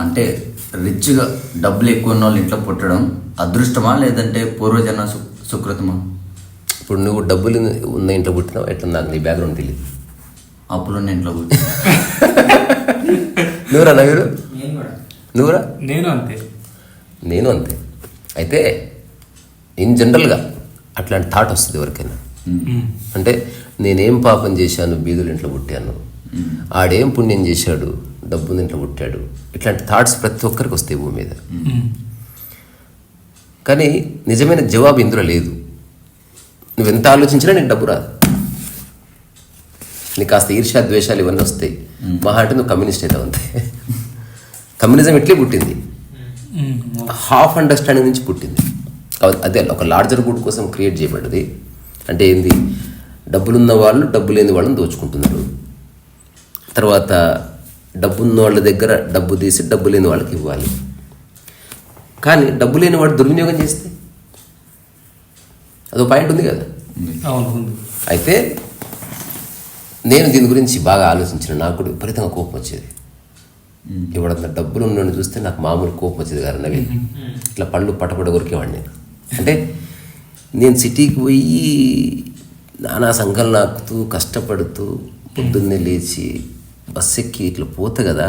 అంటే రిచ్గా డబ్బులు ఎక్కువ ఉన్న వాళ్ళు ఇంట్లో పుట్టడం అదృష్టమా లేదంటే పూర్వజన్మ సుకృతమా? ఇప్పుడు నువ్వు డబ్బులు ఉన్న ఇంట్లో పుట్టినావు, ఎట్లా నాకు నీ బ్యాక్గ్రౌండ్ తెలియదు. అప్పులున్న ఇంట్లో పుట్టి నువ్వురా నవ్వురు? నువ్వురా? నేను అంతే. అయితే ఇన్ జనరల్గా అట్లాంటి థాట్ వస్తుంది ఎవరికైనా. అంటే నేనేం పాపం చేశాను, బీదులు ఇంట్లో పుట్టాను, ఆడేం పుణ్యం చేశాడు, డబ్బుని ఇంట్లో పుట్టాడు, ఇట్లాంటి థాట్స్ ప్రతి ఒక్కరికి వస్తాయి భూమి మీద. కానీ నిజమైన జవాబు ఇందులో లేదు. నువ్వు ఎంత ఆలోచించినా నీకు డబ్బు రాదు. నీకు కాస్త ఈర్ష్యా ద్వేషాలు ఇవన్నీ వస్తాయి. మహా అంటే నువ్వు కమ్యూనిస్ట్ అవుతావు అంతే. కమ్యూనిజం ఇట్లే పుట్టింది, హాఫ్ అండర్స్టాండింగ్ నుంచి పుట్టింది. అదే ఒక లార్జర్ గుడ్ కోసం క్రియేట్ చేయబడ్డది. అంటే ఏంది, డబ్బులున్న వాళ్ళు డబ్బు లేని వాళ్ళని దోచుకుంటున్నారు. తర్వాత డబ్బున్న వాళ్ళ దగ్గర డబ్బు తీసి డబ్బు లేని వాళ్ళకి ఇవ్వాలి. కానీ డబ్బు లేని వాడు దుర్వినియోగం చేస్తే అదో పాయింట్ ఉంది కదా. అయితే నేను దీని గురించి బాగా ఆలోచించిన, నాకు కూడా విపరీతంగా కోపం వచ్చేది. ఎవడన్నా డబ్బులు ఉన్నోడిని చూస్తే నాకు మామూలు కోపం వచ్చేది కదా. నవీ ఇట్లా పళ్ళు పటపట కొరికేవాడిని నేను. అంటే నేను సిటీకి పోయి నానా సంఘాలు నాకుతూ కష్టపడుతూ పొద్దున్నే లేచి బస్ ఎక్కి ఇట్లా పోతే కదా,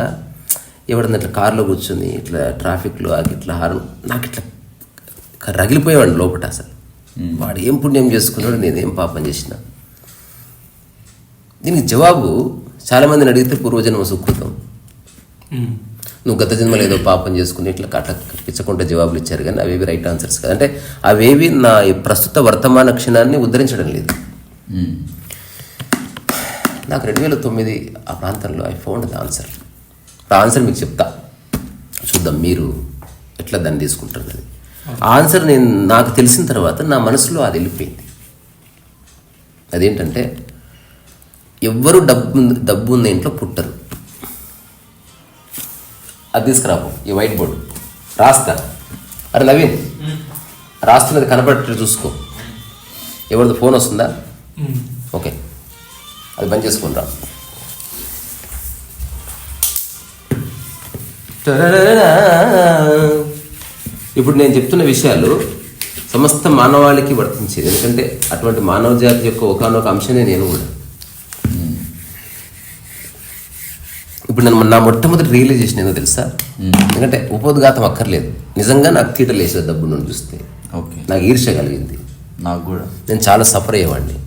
ఎవడన్నా ఇట్లా కార్లో కూర్చొని ఇట్లా ట్రాఫిక్లో ఆగి ఇట్లా హారం, నాకు ఇట్లా రగిలిపోయేవాడిని లోపల. అసలు వాడు ఏం పుణ్యం చేసుకున్నాడు, నేనేం పాపం చేసిన. దీనికి జవాబు చాలామందిని అడిగితే పూర్వజన్మ సుకృతం, నువ్వు గత జన్మలో ఏదో పాపం చేసుకుని ఇట్లా అట్లా పిచ్చకుండా జవాబులు ఇచ్చారు. కానీ అవేవి రైట్ ఆన్సర్స్ కదా. అంటే అవేవి నా ప్రస్తుత వర్తమాన క్షణాన్ని ఉద్ధరించడం లేదు. నాకు 2009 ఆ ప్రాంతంలో ఐ ఫౌండ్ ద ఆన్సర్. ఆ ఆన్సర్ మీకు చెప్తా, చూద్దాం మీరు ఎట్లా దాన్ని తీసుకుంటారు. అది ఆ ఆన్సర్ నాకు తెలిసిన తర్వాత నా మనసులో అది వెళ్ళిపోయింది. అదేంటంటే, ఎవ్వరు డబ్బు ఉన్న ఇంట్లో పుట్టరు. అది తీసుకురాపు, ఈ వైట్ బోర్డు రాస్తా. అరే నవీన్, రాస్తున్నది కనపడేట్టు చూసుకో. ఎవరిది ఫోన్ వస్తుందా? ఓకే, అది బంద్ చేసుకుని రా. ఇప్పుడు నేను చెప్తున్న విషయాలు సమస్త మానవాళికి వర్తించేది. ఎందుకంటే అటువంటి మానవ జాతి యొక్క ఒకనొక అంశమే నేను కూడా. ఇప్పుడు నా మొట్టమొదటి రియలైజేషన్ ఏదో తెలుసా? ఎందుకంటే ఉపోద్ఘాతం అక్కర్లేదు, నిజంగా నాకు థియేటర్లు వేసేది డబ్బు నుండి చూస్తే. నాకు ఈర్ష్య కలిగింది. నాకు కూడా, నేను చాలా సఫర్ అయ్యేవాడిని.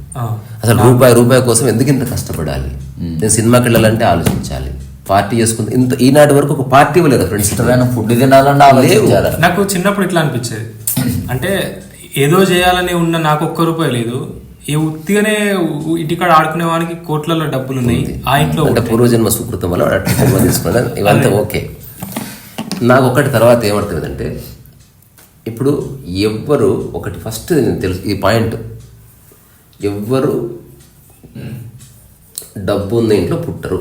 అసలు రూపాయి కోసం ఎందుకు ఇంత కష్టపడాలి? నేను సినిమాకి వెళ్ళాలంటే ఆలోచించాలి, పార్టీ చేసుకుంది. ఇంత ఈనాటి వరకు ఒక పార్టీ ఇవ్వలేదు ఫ్రెండ్స్. ఫుడ్ తినాలన్నా నాకు చిన్నప్పుడు ఇట్లా అనిపించేది, అంటే ఏదో చేయాలని ఉన్న నాకు ₹1 లేదు, ఏ ఉత్తిగానే ఇంటికాడ ఆడుకునే వానికి కోట్లలో డబ్బులు ఉన్నాయి ఆ ఇంట్లో. అంటే పూర్వజన్మ సుకృతం వల్ల అట్లా తీసుకున్నాను. ఇవంతా ఓకే. నాకు ఒకటి తర్వాత ఏమవుతుందంటే, ఇప్పుడు ఎవ్వరు ఒకటి ఫస్ట్ నేను తెలుసు ఈ పాయింట్, ఎవ్వరు డబ్బు ఉన్న ఇంట్లో పుట్టరు.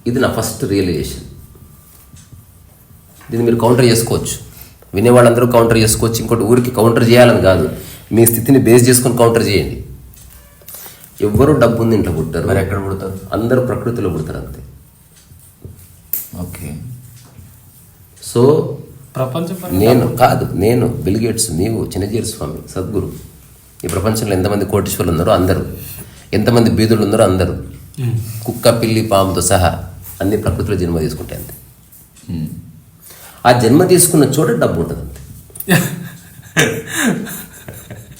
ఇది నా ఫస్ట్ రియలైజేషన్. దీన్ని మీరు కౌంటర్ చేసుకోవచ్చు, వినేవాళ్ళందరూ కౌంటర్ చేసుకోవచ్చు. ఇంకోటి ఊరికి కౌంటర్ చేయాలని కాదు, మీ స్థితిని బేస్ చేసుకొని కౌంటర్ చేయండి. ఎవ్వరూ డబ్బు ఉంది ఇంట్లో పుట్టారు. మరి ఎక్కడ పుడతారు? అందరూ ప్రకృతిలో పుడతారు అంతే. ఓకే. సో నేను బిల్ గేట్స్, నీవు, చిన్నజీరి స్వామి, సద్గురు, ఈ ప్రపంచంలో ఎంతమంది కోటీశ్వరులు ఉన్నారో అందరూ, ఎంతమంది బీదులు ఉన్నారో అందరూ, కుక్క పిల్లి పాముతో సహా అన్ని ప్రకృతిలో జన్మ తీసుకుంటాయి అంతే. ఆ జన్మ తీసుకున్న చోట డబ్బు ఉంటుంది అంతే.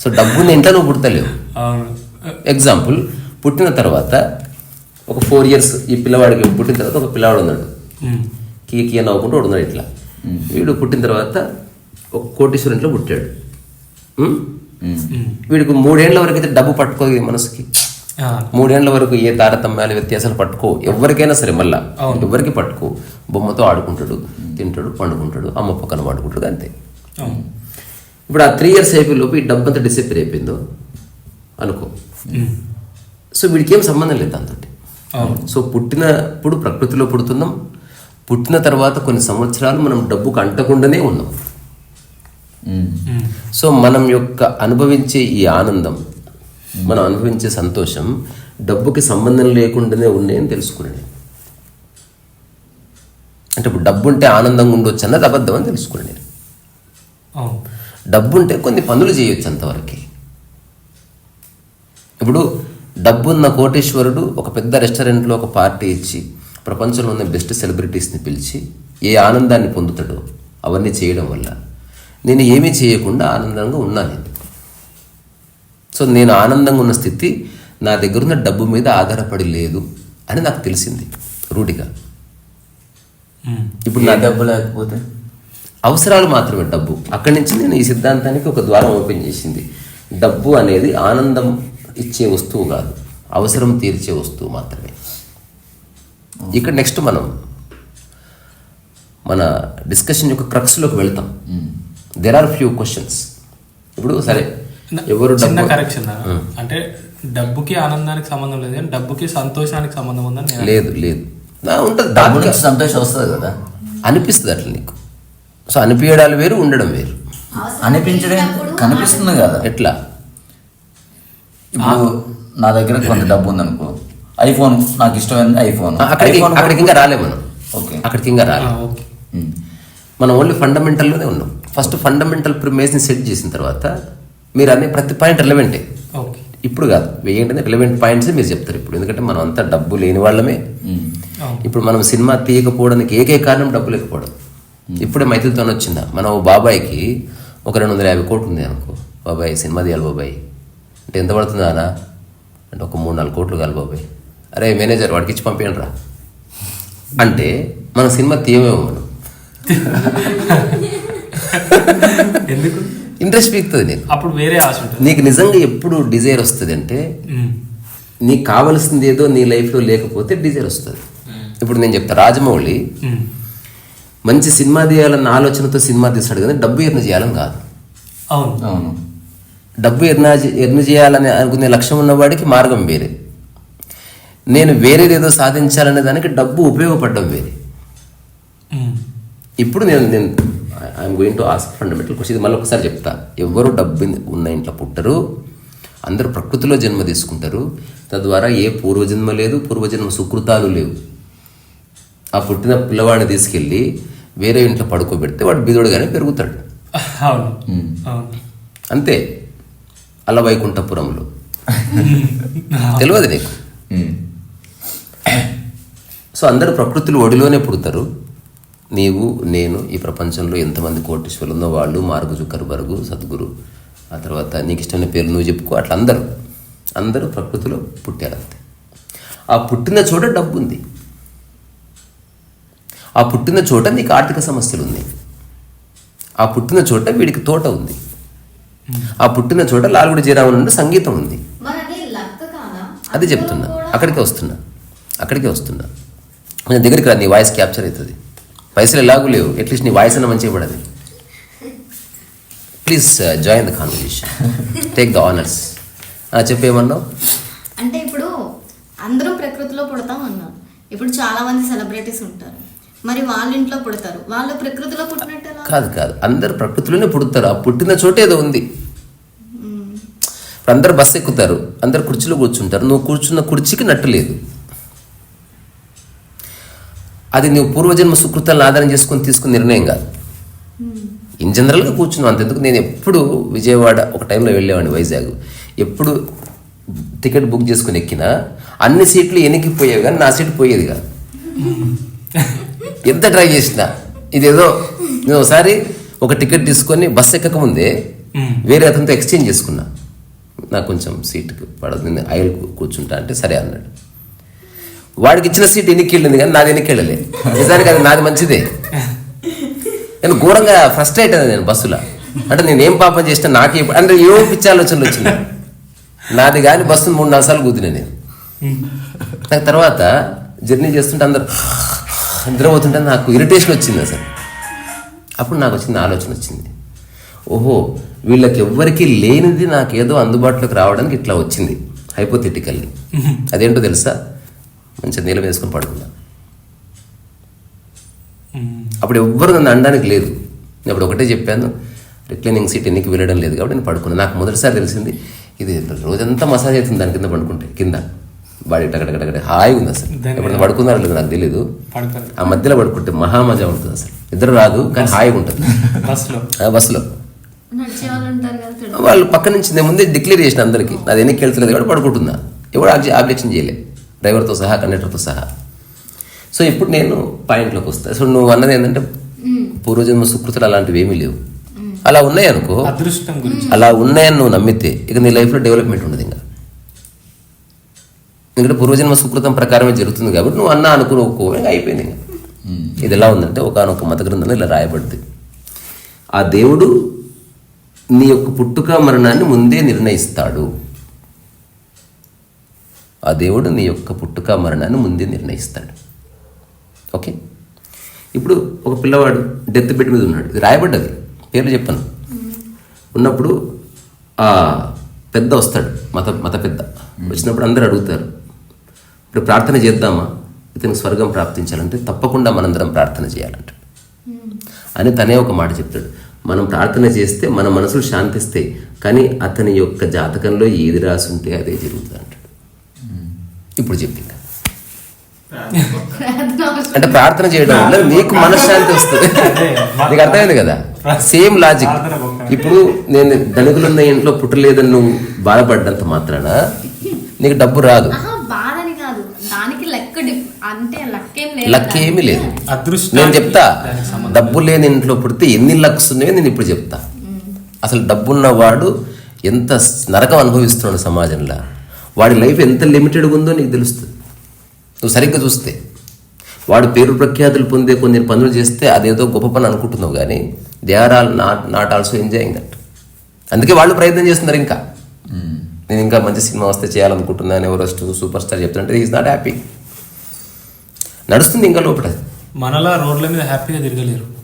సో డబ్బుని ఇంట్లో నువ్వు పుడతలేవు. ఎగ్జాంపుల్, పుట్టిన తర్వాత ఒక 4 years ఈ పిల్లవాడికి పుట్టిన తర్వాత ఒక పిల్లవాడు ఉన్నాడు, కీకి నవ్వుకుంటూ ఉన్నాడు ఇట్లా. వీడు పుట్టిన తర్వాత ఒక కోటీశ్వరంలో పుట్టాడు. వీడికి 3 ఏళ్ల వరకు అయితే డబ్బు పట్టుకోదు మనసుకి. 3 ఏళ్ల వరకు ఏ తారతమ్యాలు వ్యత్యాసాలు పట్టుకో, ఎవరికైనా సరే, మళ్ళా ఎవరికి పట్టుకో. బొమ్మతో ఆడుకుంటాడు, తింటాడు, పండుకుంటాడు, అమ్మ పక్కన పండుకుంటాడు, అంతే. ఇప్పుడు ఆ 3 years అయిపోయేలోపు ఈ డబ్బు అంతా డిసిపేర్ అయిపోయిందో అనుకో. సో వీడికి ఏం సంబంధం లేదు దాంతో. సో పుట్టినప్పుడు ప్రకృతిలో పుడుతున్నాం, పుట్టిన తర్వాత కొన్ని సంవత్సరాలు మనం డబ్బుకు అంటకుండానే ఉన్నాం. సో మనం యొక్క అనుభవించే ఈ ఆనందం, మనం అనుభవించే సంతోషం డబ్బుకి సంబంధం లేకుండానే ఉన్నాయని తెలుసుకున్నాను. అంటే ఇప్పుడు డబ్బు ఉంటే ఆనందంగా ఉండొచ్చు అన్నది అబద్ధం అని తెలుసుకున్నాను నేను. డబ్బు ఉంటే కొన్ని పనులు చేయొచ్చు అంతవరకు. ఇప్పుడు డబ్బున్న కోటేశ్వరుడు ఒక పెద్ద రెస్టారెంట్లో ఒక పార్టీ ఇచ్చి ప్రపంచంలో ఉన్న బెస్ట్ సెలబ్రిటీస్ని పిలిచి ఏ ఆనందాన్ని పొందుతాడో అవన్నీ చేయడం వల్ల నేను ఏమీ చేయకుండా ఆనందంగా ఉన్నాను. సో నేను ఆనందంగా ఉన్న స్థితి నా దగ్గర ఉన్న డబ్బు మీద ఆధారపడి లేదు అని నాకు తెలిసింది రూఢిగా. ఇప్పుడు నా డబ్బు లేకపోతే అవసరాలు మాత్రమే డబ్బు. అక్కడి నుంచి నేను ఈ సిద్ధాంతానికి ఒక ద్వారం ఓపెన్ చేసింది. డబ్బు అనేది ఆనందం ఇచ్చే వస్తువు కాదు, అవసరం తీర్చే వస్తువు మాత్రమే. ఇక్కడ నెక్స్ట్ మనం మన డిస్కషన్ యొక్క క్రక్స్లోకి వెళ్తాం. There are few questions. ఇప్పుడు సరే, ఎవరు చిన్న కరెక్షన్, అంటే డబ్బుకి ఆనందానికి సంబంధం లేదు కానీ డబ్బుకి సంతోషానికి సంబంధం ఉందని లేదు లేదు ఉంటుంది. దాని సంతోషం వస్తుంది కదా, అనిపిస్తుంది అట్లా నీకు. సో అనిపించడాలు వేరు, ఉండడం వేరు. అనిపించడం కనిపిస్తుంది కదా. ఎట్లా? ఇప్పుడు నా దగ్గర కొంత డబ్బు ఉందనుకో, ఐఫోన్ నాకు ఇష్టమైంది ఐఫోన్. అక్కడికి ఇంకా రాలే మనం. ఓకే, అక్కడికి ఇంకా రాలే. మనం ఓన్లీ ఫండమెంటల్లోనే ఉన్నాం. ఫస్ట్ ఫండమెంటల్ ప్రిమేస్ని సెట్ చేసిన తర్వాత మీరు అనే ప్రతి పాయింట్ రిలవెంటే. ఇప్పుడు కాదు, ఏంటంటే రిలవెంట్ పాయింట్స్ మీరు చెప్తారు ఇప్పుడు. ఎందుకంటే మనం అంతా డబ్బు లేని వాళ్ళమే. ఇప్పుడు మనం సినిమా తీయకపోవడానికి ఏకైక కారణం డబ్బు లేకపోవడం. ఇప్పుడే మైత్రితో వచ్చిందా, మనం బాబాయ్కి ఒక 250 కోట్లు ఉంది అనుకో, బాబాయ్ సినిమా తీయాలి బాబాయ్ అంటే ఎంత పడుతుంది అనా అంటే ఒక 3-4 కోట్లు కాదు బాబాయ్, అరే మేనేజర్ వాడికి ఇచ్చి పంపించండి రా అంటే మనం సినిమా తీయమేమో. మనం ఎందుకు ఇంట్రెస్ట్ పీకుతుంది నీకు. అప్పుడు వేరే ఆశ ఉంటుంది. నీకు నిజంగా ఎప్పుడు డిజైర్ వస్తుంది అంటే నీకు కావాల్సింది ఏదో నీ లైఫ్లో లేకపోతే డిజైర్ వస్తుంది. ఇప్పుడు నేను చెప్తా, రాజమౌళి మంచి సినిమా తీయాలన్న ఆలోచనతో సినిమా తీస్తాడు కానీ డబ్బు ఎర్న చేయాలని కాదు. అవును అవును, డబ్బు ఎర్న చేయాలని అనుకునే లక్ష్యం ఉన్నవాడికి మార్గం వేరే. నేను వేరేదేదో సాధించాలనే దానికి డబ్బు ఉపయోగపడడం వేరే. ఇప్పుడు నేను I'm going to ask fundamental question. ఇది మళ్ళీ ఒకసారి చెప్తా. ఎవరు డబ్బు ఉన్న ఇంట్లో పుట్టరు, అందరూ ప్రకృతిలో జన్మ తీసుకుంటారు. తద్వారా ఏ పూర్వజన్మ లేదు, పూర్వజన్మ సుకృతాలు లేవు. ఆ పుట్టిన పిల్లవాడిని తీసుకెళ్ళి వేరే ఇంట్లో పడుకోబెడితే వాడు బిదోడుగానే పెరుగుతాడు. అంతే. అలా వైకుంఠపురంలో తెలియదు నీకు. సో అందరూ ప్రకృతిలో ఒడిలోనే పుడతారు. నీవు నేను ఈ ప్రపంచంలో ఎంతమంది కోటీశ్వరులు ఉందో వాళ్ళు, మార్క్ జుకర్బర్గ్, సద్గురు, ఆ తర్వాత నీకు ఇష్టమైన పేర్లు నువ్వు చెప్పుకో, అట్లా అందరూ ప్రకృతిలో పుట్టారు. అంతే. ఆ పుట్టిన చోట డబ్బు ఉంది, ఆ పుట్టిన చోట నీకు ఆర్థిక సమస్యలు ఉన్నాయి, ఆ పుట్టిన చోట వీడికి తోట ఉంది, ఆ పుట్టిన చోట లాల్గుడి జీరామన్ నుండి సంగీతం ఉంది. అది చెప్తున్నా, అక్కడికే వస్తున్నా. నేను దగ్గరికి రా, నీ వాయిస్ క్యాప్చర్ అవుతుంది. పైసలు ఎలాగూ లేవు, అట్లీస్ట్ నీ వాయిస్ అన్న మంచిగా పడది. Please join the conversation, take the honours. చెప్పేమన్నావు? అంటే ఇప్పుడు అందరం ప్రకృతిలో పుడతాం అన్నాం. ఇప్పుడు చాలా మంది సెలబ్రిటీస్ ఉంటారు, మరి వాళ్ళ ఇంట్లో పుడతారు, వాళ్ళు ప్రకృతిలో పుట్టినట్టు కాదు, అందరు ప్రకృతిలోనే పుడతారు. ఆ పుట్టిన చోట ఏదో ఉంది. ఇప్పుడు అందరు బస్సు ఎక్కుతారు, అందరు కుర్చీలో కూర్చుంటారు, నువ్వు కూర్చున్న కుర్చీకి నట్టు లేదు. అది నువ్వు పూర్వజన్మ సుకృతాలను ఆధారం చేసుకొని తీసుకున్న నిర్ణయం కాదు. ఇన్ జనరల్గా కూర్చున్నావు అంతెందుకు. నేను ఎప్పుడు విజయవాడ ఒక టైంలో వెళ్ళేవాడిని, వైజాగ్. ఎప్పుడు టికెట్ బుక్ చేసుకుని ఎక్కినా అన్ని సీట్లు ఎనికిపోయేవి కానీ నా సీట్ పోయేది కాదు. ఎంత ట్రై చేసినా ఇదేదో. నేను ఒకసారి ఒక టికెట్ తీసుకొని బస్సు ఎక్కకముందే వేరే అతనితో ఎక్స్చేంజ్ చేసుకున్నా, నాకు కొంచెం సీట్కి పడదు, నేను ఐల్ కూర్చుంటా అంటే సరే అన్నాడు. వాడికి ఇచ్చిన సీట్ ఎన్నికి వెళ్ళింది కానీ నాది ఎన్నికి వెళ్ళలే. నిజానికి అది నాది మంచిదే. నేను ఘోరంగా ఫ్రస్ట్రేట్ అయ్యాను నేను బస్సులో. అంటే నేను ఏం పాపం చేసినా నాకే అంటే ఏవో పిచ్చి ఆలోచనలు వచ్చింది. నాది కానీ బస్సును 3-4 సార్లు కూతున్నా నేను. నాకు తర్వాత జర్నీ చేస్తుంటే అందరు నిద్రపోతుంటే నాకు ఇరిటేషన్ వచ్చింది అసలు. అప్పుడు నాకు వచ్చింది ఆలోచన వచ్చింది, ఓహో వీళ్ళకి ఎవ్వరికీ లేనిది నాకేదో అందుబాటులోకి రావడానికి ఇట్లా వచ్చింది హైపోథెటికల్లీ. అదేంటో తెలుసా? మంచిగా నీళ్ళ వేసుకొని పడుకున్నా. అప్పుడు ఎవ్వరు నన్ను అనడానికి లేదు. నేను అప్పుడు ఒకటే చెప్పాను, రిక్లైనింగ్ సీట్ ఎన్నికి వెళ్ళడం లేదు కాబట్టి నేను పడుకున్నాను. నాకు మొదటిసారి తెలిసింది ఇది రోజంతా మసాజ్ అవుతుంది దాని కింద పడుకుంటే. కింద బాడీ టకటకటకట హాయిగా ఉంది అసలు. ఎప్పుడైనా పడుకున్నారో లేదు నాకు తెలీదు. ఆ మధ్యలో పడుకుంటే మహామజా ఉంటుంది అసలు. నిద్ర రాదు కానీ హాయిగా ఉంటుంది బస్సులో. వాళ్ళు పక్క నుంచి నేను ముందే డిక్లేర్ చేసిన అందరికీ నాది ఎన్నికి వెళ్తలేదు కూడా పడుకుంటున్నా. ఎవరు ఆబ్జెక్షన్ చేయలేదు, డ్రైవర్తో సహా కండక్టర్తో సహా. సో ఇప్పుడు నేను పాయింట్లోకి వస్తాను. సో నువ్వు అన్నది ఏంటంటే పూర్వజన్మ సుకృతులు అలాంటివి ఏమీ లేవు. అలా ఉన్నాయి అనుకో, అదృష్టం గురించి అలా ఉన్నాయని నువ్వు నమ్మితే ఇక నీ లైఫ్లో డెవలప్మెంట్ ఉండదు. ఇంకా ఎందుకంటే పూర్వజన్మ సుకృతం ప్రకారమే జరుగుతుంది కాబట్టి నువ్వు అన్నా అనుకుని ఒప్పుకో, ఇంకా అయిపోయింది. ఇంకా ఇది ఎలా ఉందంటే ఒకనొక మత గ్రంథంలో ఇలా రాయబడుతుంది, ఆ దేవుడు నీ యొక్క పుట్టుక మరణాన్ని ముందే నిర్ణయిస్తాడు. ఆ దేవుడు నీ యొక్క పుట్టుక మరణాన్ని ముందే నిర్ణయిస్తాడు. ఓకే, ఇప్పుడు ఒక పిల్లవాడు డెత్ బెడ్ మీద ఉన్నాడు, ఇది రాయబడ్డది, పేర్లు చెప్పాను. ఉన్నప్పుడు ఆ పెద్ద వస్తాడు, మత పెద్ద వచ్చినప్పుడు అందరూ అడుగుతారు, ఇప్పుడు ప్రార్థన చేద్దామా, ఇతనికి స్వర్గం ప్రాప్తించాలంటే తప్పకుండా మనందరం ప్రార్థన చేయాలంట అని తనే ఒక మాట చెప్తాడు. మనం ప్రార్థన చేస్తే మన మనసులు శాంతిస్తాయి, కానీ అతని యొక్క జాతకంలో ఏది రాసి ఉంటే అదే జరుగుతుంది అంటాడు. ఇప్పుడు చెప్పింది అంటే ప్రార్థన చేయడం వల్ల నీకు మనశ్శాంతి వస్తుంది. నీకు అర్థమైంది కదా, సేమ్ లాజిక్. ఇప్పుడు నేను ధనికులున్న ఇంట్లో పుట్టలేదని నువ్వు బాధపడ్డంత మాత్రాన నీకు డబ్బు రాదు. లక్ ఏమీ లేదు. నేను చెప్తా, డబ్బు లేని ఇంట్లో పుడితే ఎన్ని లక్స్ ఉన్నాయో నేను ఇప్పుడు చెప్తా. అసలు డబ్బున్నవాడు ఎంత నరకం అనుభవిస్తున్నాడు సమాజంలో, వాడి లైఫ్ ఎంత లిమిటెడ్గా ఉందో నీకు తెలుస్తుంది. నువ్వు సరిగ్గా చూస్తే వాడు పేరు ప్రఖ్యాతులు పొందే కొన్ని పనులు చేస్తే అదేదో గొప్ప పని అనుకుంటున్నావు, కానీ they are all not also enjoying that. అందుకే వాళ్ళు ప్రయత్నం చేస్తున్నారు. ఇంకా నేను ఇంకా మంచి సినిమా వస్తే చేయాలనుకుంటున్నాను, ఎవరెస్ట్ సూపర్ స్టార్ చెప్తుంటే ఈజ్ నాట్ హ్యాపీ. నడుస్తుంది ఇంకా లోపల, మనలా రోడ్ల మీద హ్యాపీగా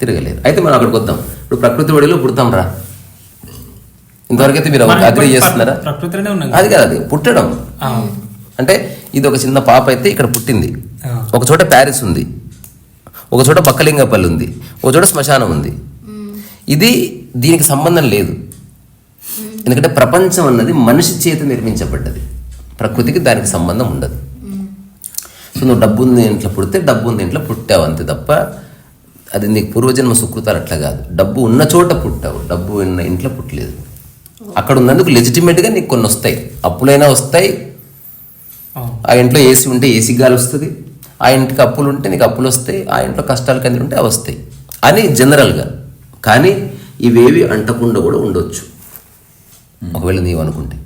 తిరగలేరు. అయితే మనం అక్కడికి వద్దాం. ఇప్పుడు ప్రకృతి ఒడిలో పుడతాం రా, ఇంతవరకు అయితే మీరు అగ్రీ చేస్తున్నారా? ప్రకృతిలోనే ఉన్నాం. అది కాదు, అది పుట్టడం అంటే ఇది ఒక చిన్న పాప అయితే ఇక్కడ పుట్టింది, ఒక చోట ప్యారిస్ ఉంది, ఒక చోట బక్కలింగపల్లి ఉంది, ఒక చోట శ్మశానం ఉంది. ఇది దీనికి సంబంధం లేదు, ఎందుకంటే ప్రపంచం అన్నది మనిషి చేత నిర్మించబడ్డది, ప్రకృతికి దానికి సంబంధం ఉండదు. సో నువ్వు డబ్బు ఉంది ఇంట్లో పుడితే డబ్బు ఉంది ఇంట్లో పుట్టావు అంతే తప్ప అది నీకు పూర్వజన్మ సుకృతాలు అట్లా కాదు. డబ్బు ఉన్న చోట పుట్టావు, డబ్బు ఉన్న ఇంట్లో పుట్టలేదు. అక్కడ ఉన్నందుకు లెజిటిమేట్గా నీకు కొన్ని వస్తాయి, అప్పులైనా వస్తాయి. ఆ ఇంట్లో ఏసీ ఉంటే ఏసీ గాలి వస్తుంది, ఆ ఇంటికి అప్పులు ఉంటే నీకు అప్పులు వస్తాయి, ఆ ఇంట్లో కష్టాలు కింద ఉంటే అవి వస్తాయి అని జనరల్గా. కానీ ఇవేవి అంటకుండా కూడా ఉండొచ్చు ఒకవేళ నీవు అనుకుంటే.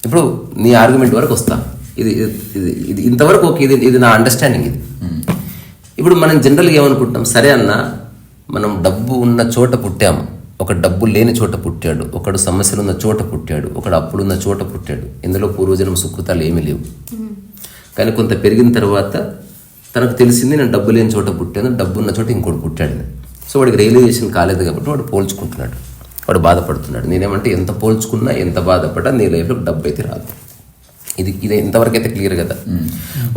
ఇప్పుడు నీ ఆర్గ్యుమెంట్ వరకు వస్తా, ఇది ఇది ఇది ఇంతవరకు ఓకే, ఇది నా అండర్స్టాండింగ్. ఇది ఇప్పుడు మనం జనరల్గా ఏమనుకుంటాం, సరే అన్న మనం డబ్బు ఉన్న చోట పుట్టాము, ఒక డబ్బు లేని చోట పుట్టాడు, ఒకడు సమస్యలు ఉన్న చోట పుట్టాడు, ఒకడు అప్పులున్న చోట పుట్టాడు. ఇందులో పూర్వజన్మ సుకృతాలు ఏమీ లేవు. కానీ కొంత పెరిగిన తర్వాత తనకు తెలిసింది నేను డబ్బు లేని చోట పుట్టాను, డబ్బు ఉన్న చోట ఇంకోటి పుట్టాడు. సో వాడికి రియలైజేషన్ కాలేదు కాబట్టి వాడు పోల్చుకుంటున్నాడు, వాడు బాధపడుతున్నాడు. నేనేమంటే ఎంత పోల్చుకున్నా ఎంత బాధపడ్డా నీ లైఫ్లో డబ్బు అయితే రాదు. ఇది ఇంతవరకు అయితే క్లియర్ కదా.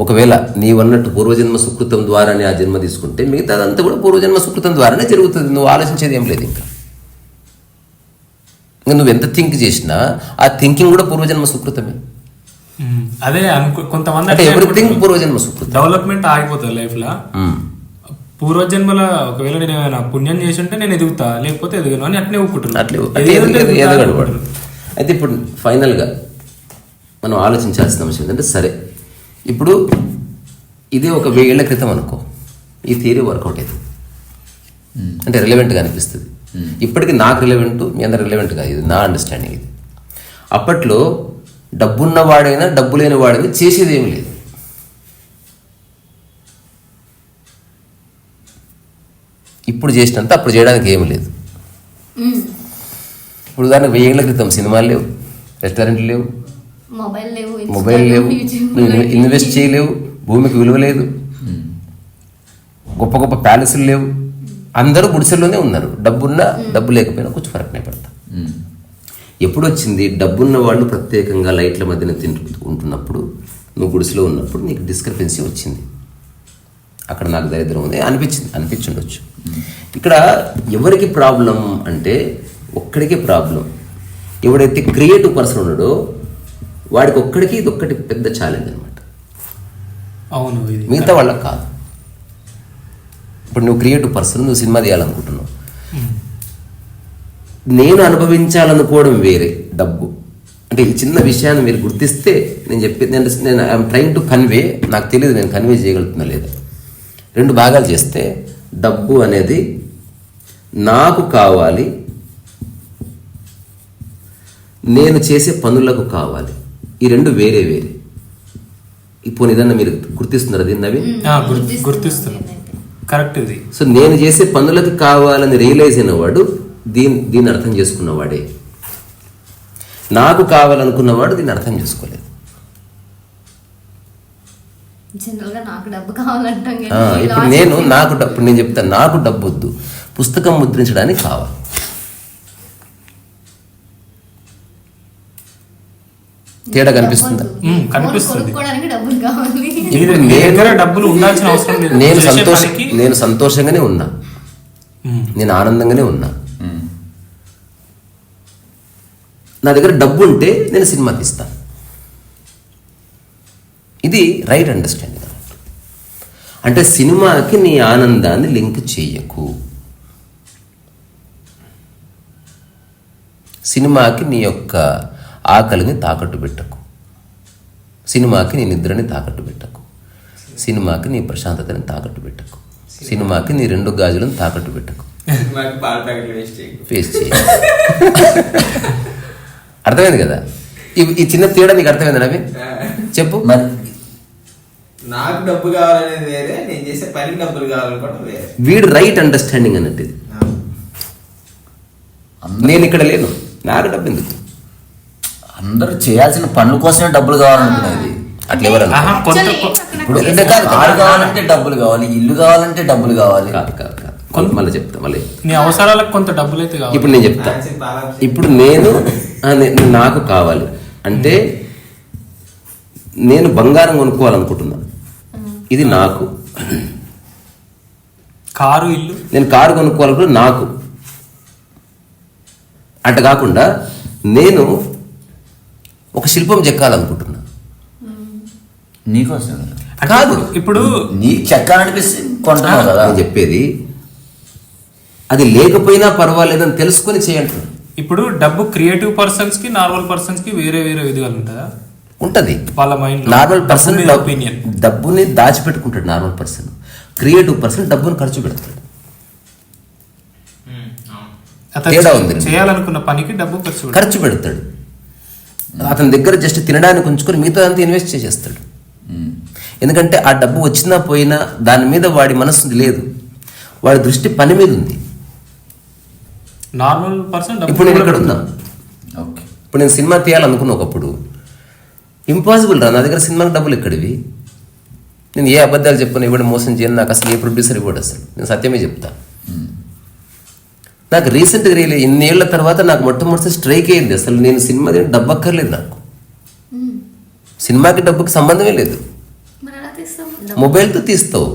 ఒకవేళ నీవన్నట్టు పూర్వజన్మ సుకృతం ద్వారానే ఆ జన్మ తీసుకుంటే మిగతా అదంతా కూడా పూర్వజన్మ సుకృతం ద్వారానే జరుగుతుంది. నువ్వు ఆలోచించేది ఏం లేదు. ఇంకా నువ్వు ఎంత థింక్ చేసినా ఆ థింకింగ్ కూడా పూర్వజన్మ సుకృతమే. అదే కొంతమంది అంటే ఎవ్రీథింగ్ పూర్వజన్మ సుకృతం. డెవలప్మెంట్ ఆగిపోతుంది లైఫ్ లో. పూర్వజన్మల ఒకవేళ నేను ఏమైనా పుణ్యం చేసి ఉంటే నేను ఎదుగుతా, లేకపోతే ఎదుగును అని అట్నే ఒప్పుకుంటున్నాను. అయితే ఇప్పుడు ఫైనల్గా మనం ఆలోచించాల్సిన అంశం ఏంటంటే, సరే ఇప్పుడు ఇది ఒక 1000 ఏళ్ల క్రితం అనుకో, ఈ థియరీ వర్కౌట్ అవుతుంది అంటే రిలవెంట్గా అనిపిస్తుంది. ఇప్పటికీ నాకు రిలవెంట్, మీ అందరు రిలవెంట్ కాదు. ఇది నా అండర్స్టాండింగ్. ఇది అప్పట్లో డబ్బున్నవాడైనా డబ్బు లేని వాడైనా చేసేది ఏమి లేదు. ఇప్పుడు చేసినంత అప్పుడు చేయడానికి ఏమి లేదు. ఇప్పుడు దానికి 1000 ఏళ్ల క్రితం సినిమాలు లేవు, రెస్టారెంట్లు లేవు, మొబైల్ లేవు, ఇన్వెస్ట్ చేయలేవు, భూమికి విలువ లేదు, గొప్ప గొప్ప ప్యాలెస్లు లేవు. అందరూ గుడిసెల్లోనే ఉన్నారు. డబ్బున్నా డబ్బు లేకపోయినా కొంచెం ఫరకనే పడతా. ఎప్పుడు వచ్చింది? డబ్బున్న వాళ్ళు ప్రత్యేకంగా లైట్ల మధ్యన ఉంటున్నప్పుడు, నువ్వు గుడిసెలో ఉన్నప్పుడు నీకు డిస్క్రిపెన్సీ వచ్చింది. అక్కడ నాకు దరిద్రం ఉంది అనిపించుండొచ్చు. ఇక్కడ ఎవరికి ప్రాబ్లం అంటే ఒక్కడికే ప్రాబ్లం. ఎవడైతే క్రియేటివ్ పర్సన్ ఉన్నాడో వాడికి ఒక్కడికి ఇది ఒక్కటి పెద్ద ఛాలెంజ్ అనమాట. అవును, ఇది మిగతా వాళ్ళకి కాదు. ఇప్పుడు నువ్వు క్రియేటివ్ పర్సన్, నువ్వు సినిమా తీయాలనుకుంటున్నావు, నేను అనుభవించాలనుకోవడం వేరే. డబ్బు అంటే ఈ చిన్న విషయాన్ని మీరు గుర్తిస్తే నేను చెప్పేది, నేను ఐఎమ్ ట్రైంగ్ టు కన్వే, నాకు తెలియదు నేను కన్వే చేయగలుగుతున్నా లేదా. 2 భాగాలు చేస్తే డబ్బు అనేది నాకు కావాలి, నేను చేసే పనులకు కావాలి. ఈ 2 వేరే వేరే. ఇప్పుడు ఏదన్నా మీరు గుర్తిస్తున్నారా దీన్ని? అవి గుర్తిస్తున్నాం, కరెక్ట్ ఇది. సో నేను చేసే పనులకు కావాలని రియలైజ్ అయిన వాడు దీన్ని అర్థం చేసుకున్నవాడే. నాకు కావాలనుకున్నవాడు దీన్ని అర్థం చేసుకోలేదు. జనరల్ గా నాకు డబ్బు కావాలంటాం. ఇప్పుడు నేను చెప్తాను, నాకు డబ్బు వద్దు, పుస్తకం ముద్రించడానికి కావాలి. తేడా కనిపిస్తుందా? కనిపిస్తుంది. డబ్బులు కావాలి. డబ్బులు ఉండాల్సిన అవసరం లేదు. నేను సంతోషంగానే ఉన్నా, నేను ఆనందంగానే ఉన్నా. నా దగ్గర డబ్బు ఉంటే నేను సినిమా తీస్తాను. ఇది రైట్ అండర్స్టాండింగ్. అంటే సినిమాకి నీ ఆనందాన్ని లింక్ చెయ్యకు, సినిమాకి నీ యొక్క ఆకలిని తాకట్టు పెట్టకు, సినిమాకి నీ నిద్రని తాకట్టు పెట్టకు, సినిమాకి నీ ప్రశాంతతని తాకట్టు పెట్టకు, సినిమాకి నీ 2 గాజులను తాకట్టు పెట్టకు. ఫేస్ చేయ. అర్థమైంది కదా? ఈ చిన్న తేడా నీకు అర్థమైంది నవీన్? చెప్పు. మరి నాకు డబ్బు కావాలనేది వేరే, నేను చేసే పనికి డబ్బులు కావాలనుకోవడం వేరే. వీడు రైట్ అండర్స్టాండింగ్ అన్నట్టు. నేను ఇక్కడ లేను, నాకు డబ్బు ఎందుకు? అందరూ చేయాల్సిన పనుల కోసమే డబ్బులు కావాలనుకునేది. అట్లా ఎవరన్నా ఇప్పుడు కారు కావాలంటే డబ్బులు కావాలి, ఇల్లు కావాలంటే డబ్బులు కావాలి. మళ్ళీ చెప్తా, మళ్ళీ నీ అవసరాలకు కొంత డబ్బులు అయితే కావాలి. ఇప్పుడు నేను చెప్తా. ఇప్పుడు నాకు కావాలి అంటే నేను బంగారం కొనుక్కోవాలనుకుంటున్నా, ఇది నాకు. కారు, ఇల్లు, నేను కారు కొనుక్కోవాలనుకుంటే నాకు. అట్ట కాకుండా నేను ఒక శిల్పం చెక్కాలనుకుంటున్నా, నీకోసం కాదు. ఇప్పుడు నీ చెక్కాలనిపిస్తే కొంటున్నావు కదా. నేను చెప్పేది అది లేకపోయినా పర్వాలేదని తెలుసుకొని చేయండి. ఇప్పుడు డబ్బు క్రియేటివ్ పర్సన్స్ కి, నార్మల్ పర్సన్స్ కి వేరే వేరే విధాలు ఉంటుందా? ఉంటది. వాళ్ళ మైండ్ నార్మల్ పర్సన్ ఒపీనియన్ డబ్బుని దాచిపెట్టుకుంటాడు, నార్మల్ పర్సన్. క్రియేటివ్ పర్సన్ డబ్బుని ఖర్చు పెడతాడు. తేడా ఉంది. చేయాలనుకున్న పనికి డబ్బు ఖర్చు పెడతాడు. అతని దగ్గర జస్ట్ తినడానికి ఉంచుకొని మిగతా అంతా ఇన్వెస్ట్ చేసేస్తాడు. ఎందుకంటే ఆ డబ్బు వచ్చినా పోయినా దాని మీద వాడి మనసు లేదు, వాడి దృష్టి పని మీద ఉంది. నార్మల్ పర్సన్ ఇప్పుడు నేను ఇక్కడ ఉన్నా, ఇప్పుడు నేను సినిమా తీయాలనుకున్నా, ఒకప్పుడు ఇంపాసిబుల్ రా, నా దగ్గర సినిమాకి డబ్బులు ఎక్కడివి? నేను ఏ అబద్ధాలు చెప్పను, ఇవ్వడం మోసం చేయను, నాకు అసలు ఏ ప్రొడ్యూసర్ ఇవ్వడు, అసలు నేను సత్యమే చెప్తా. నాకు రీసెంట్గా రియలైజ్, ఇన్నేళ్ల తర్వాత నాకు మొట్టమొదటి స్ట్రైక్ అయింది, అసలు నేను సినిమా డబ్బు అక్కర్లేదు నాకు, సినిమాకి డబ్బుకి సంబంధమే లేదు. మొబైల్తో తీస్తావు,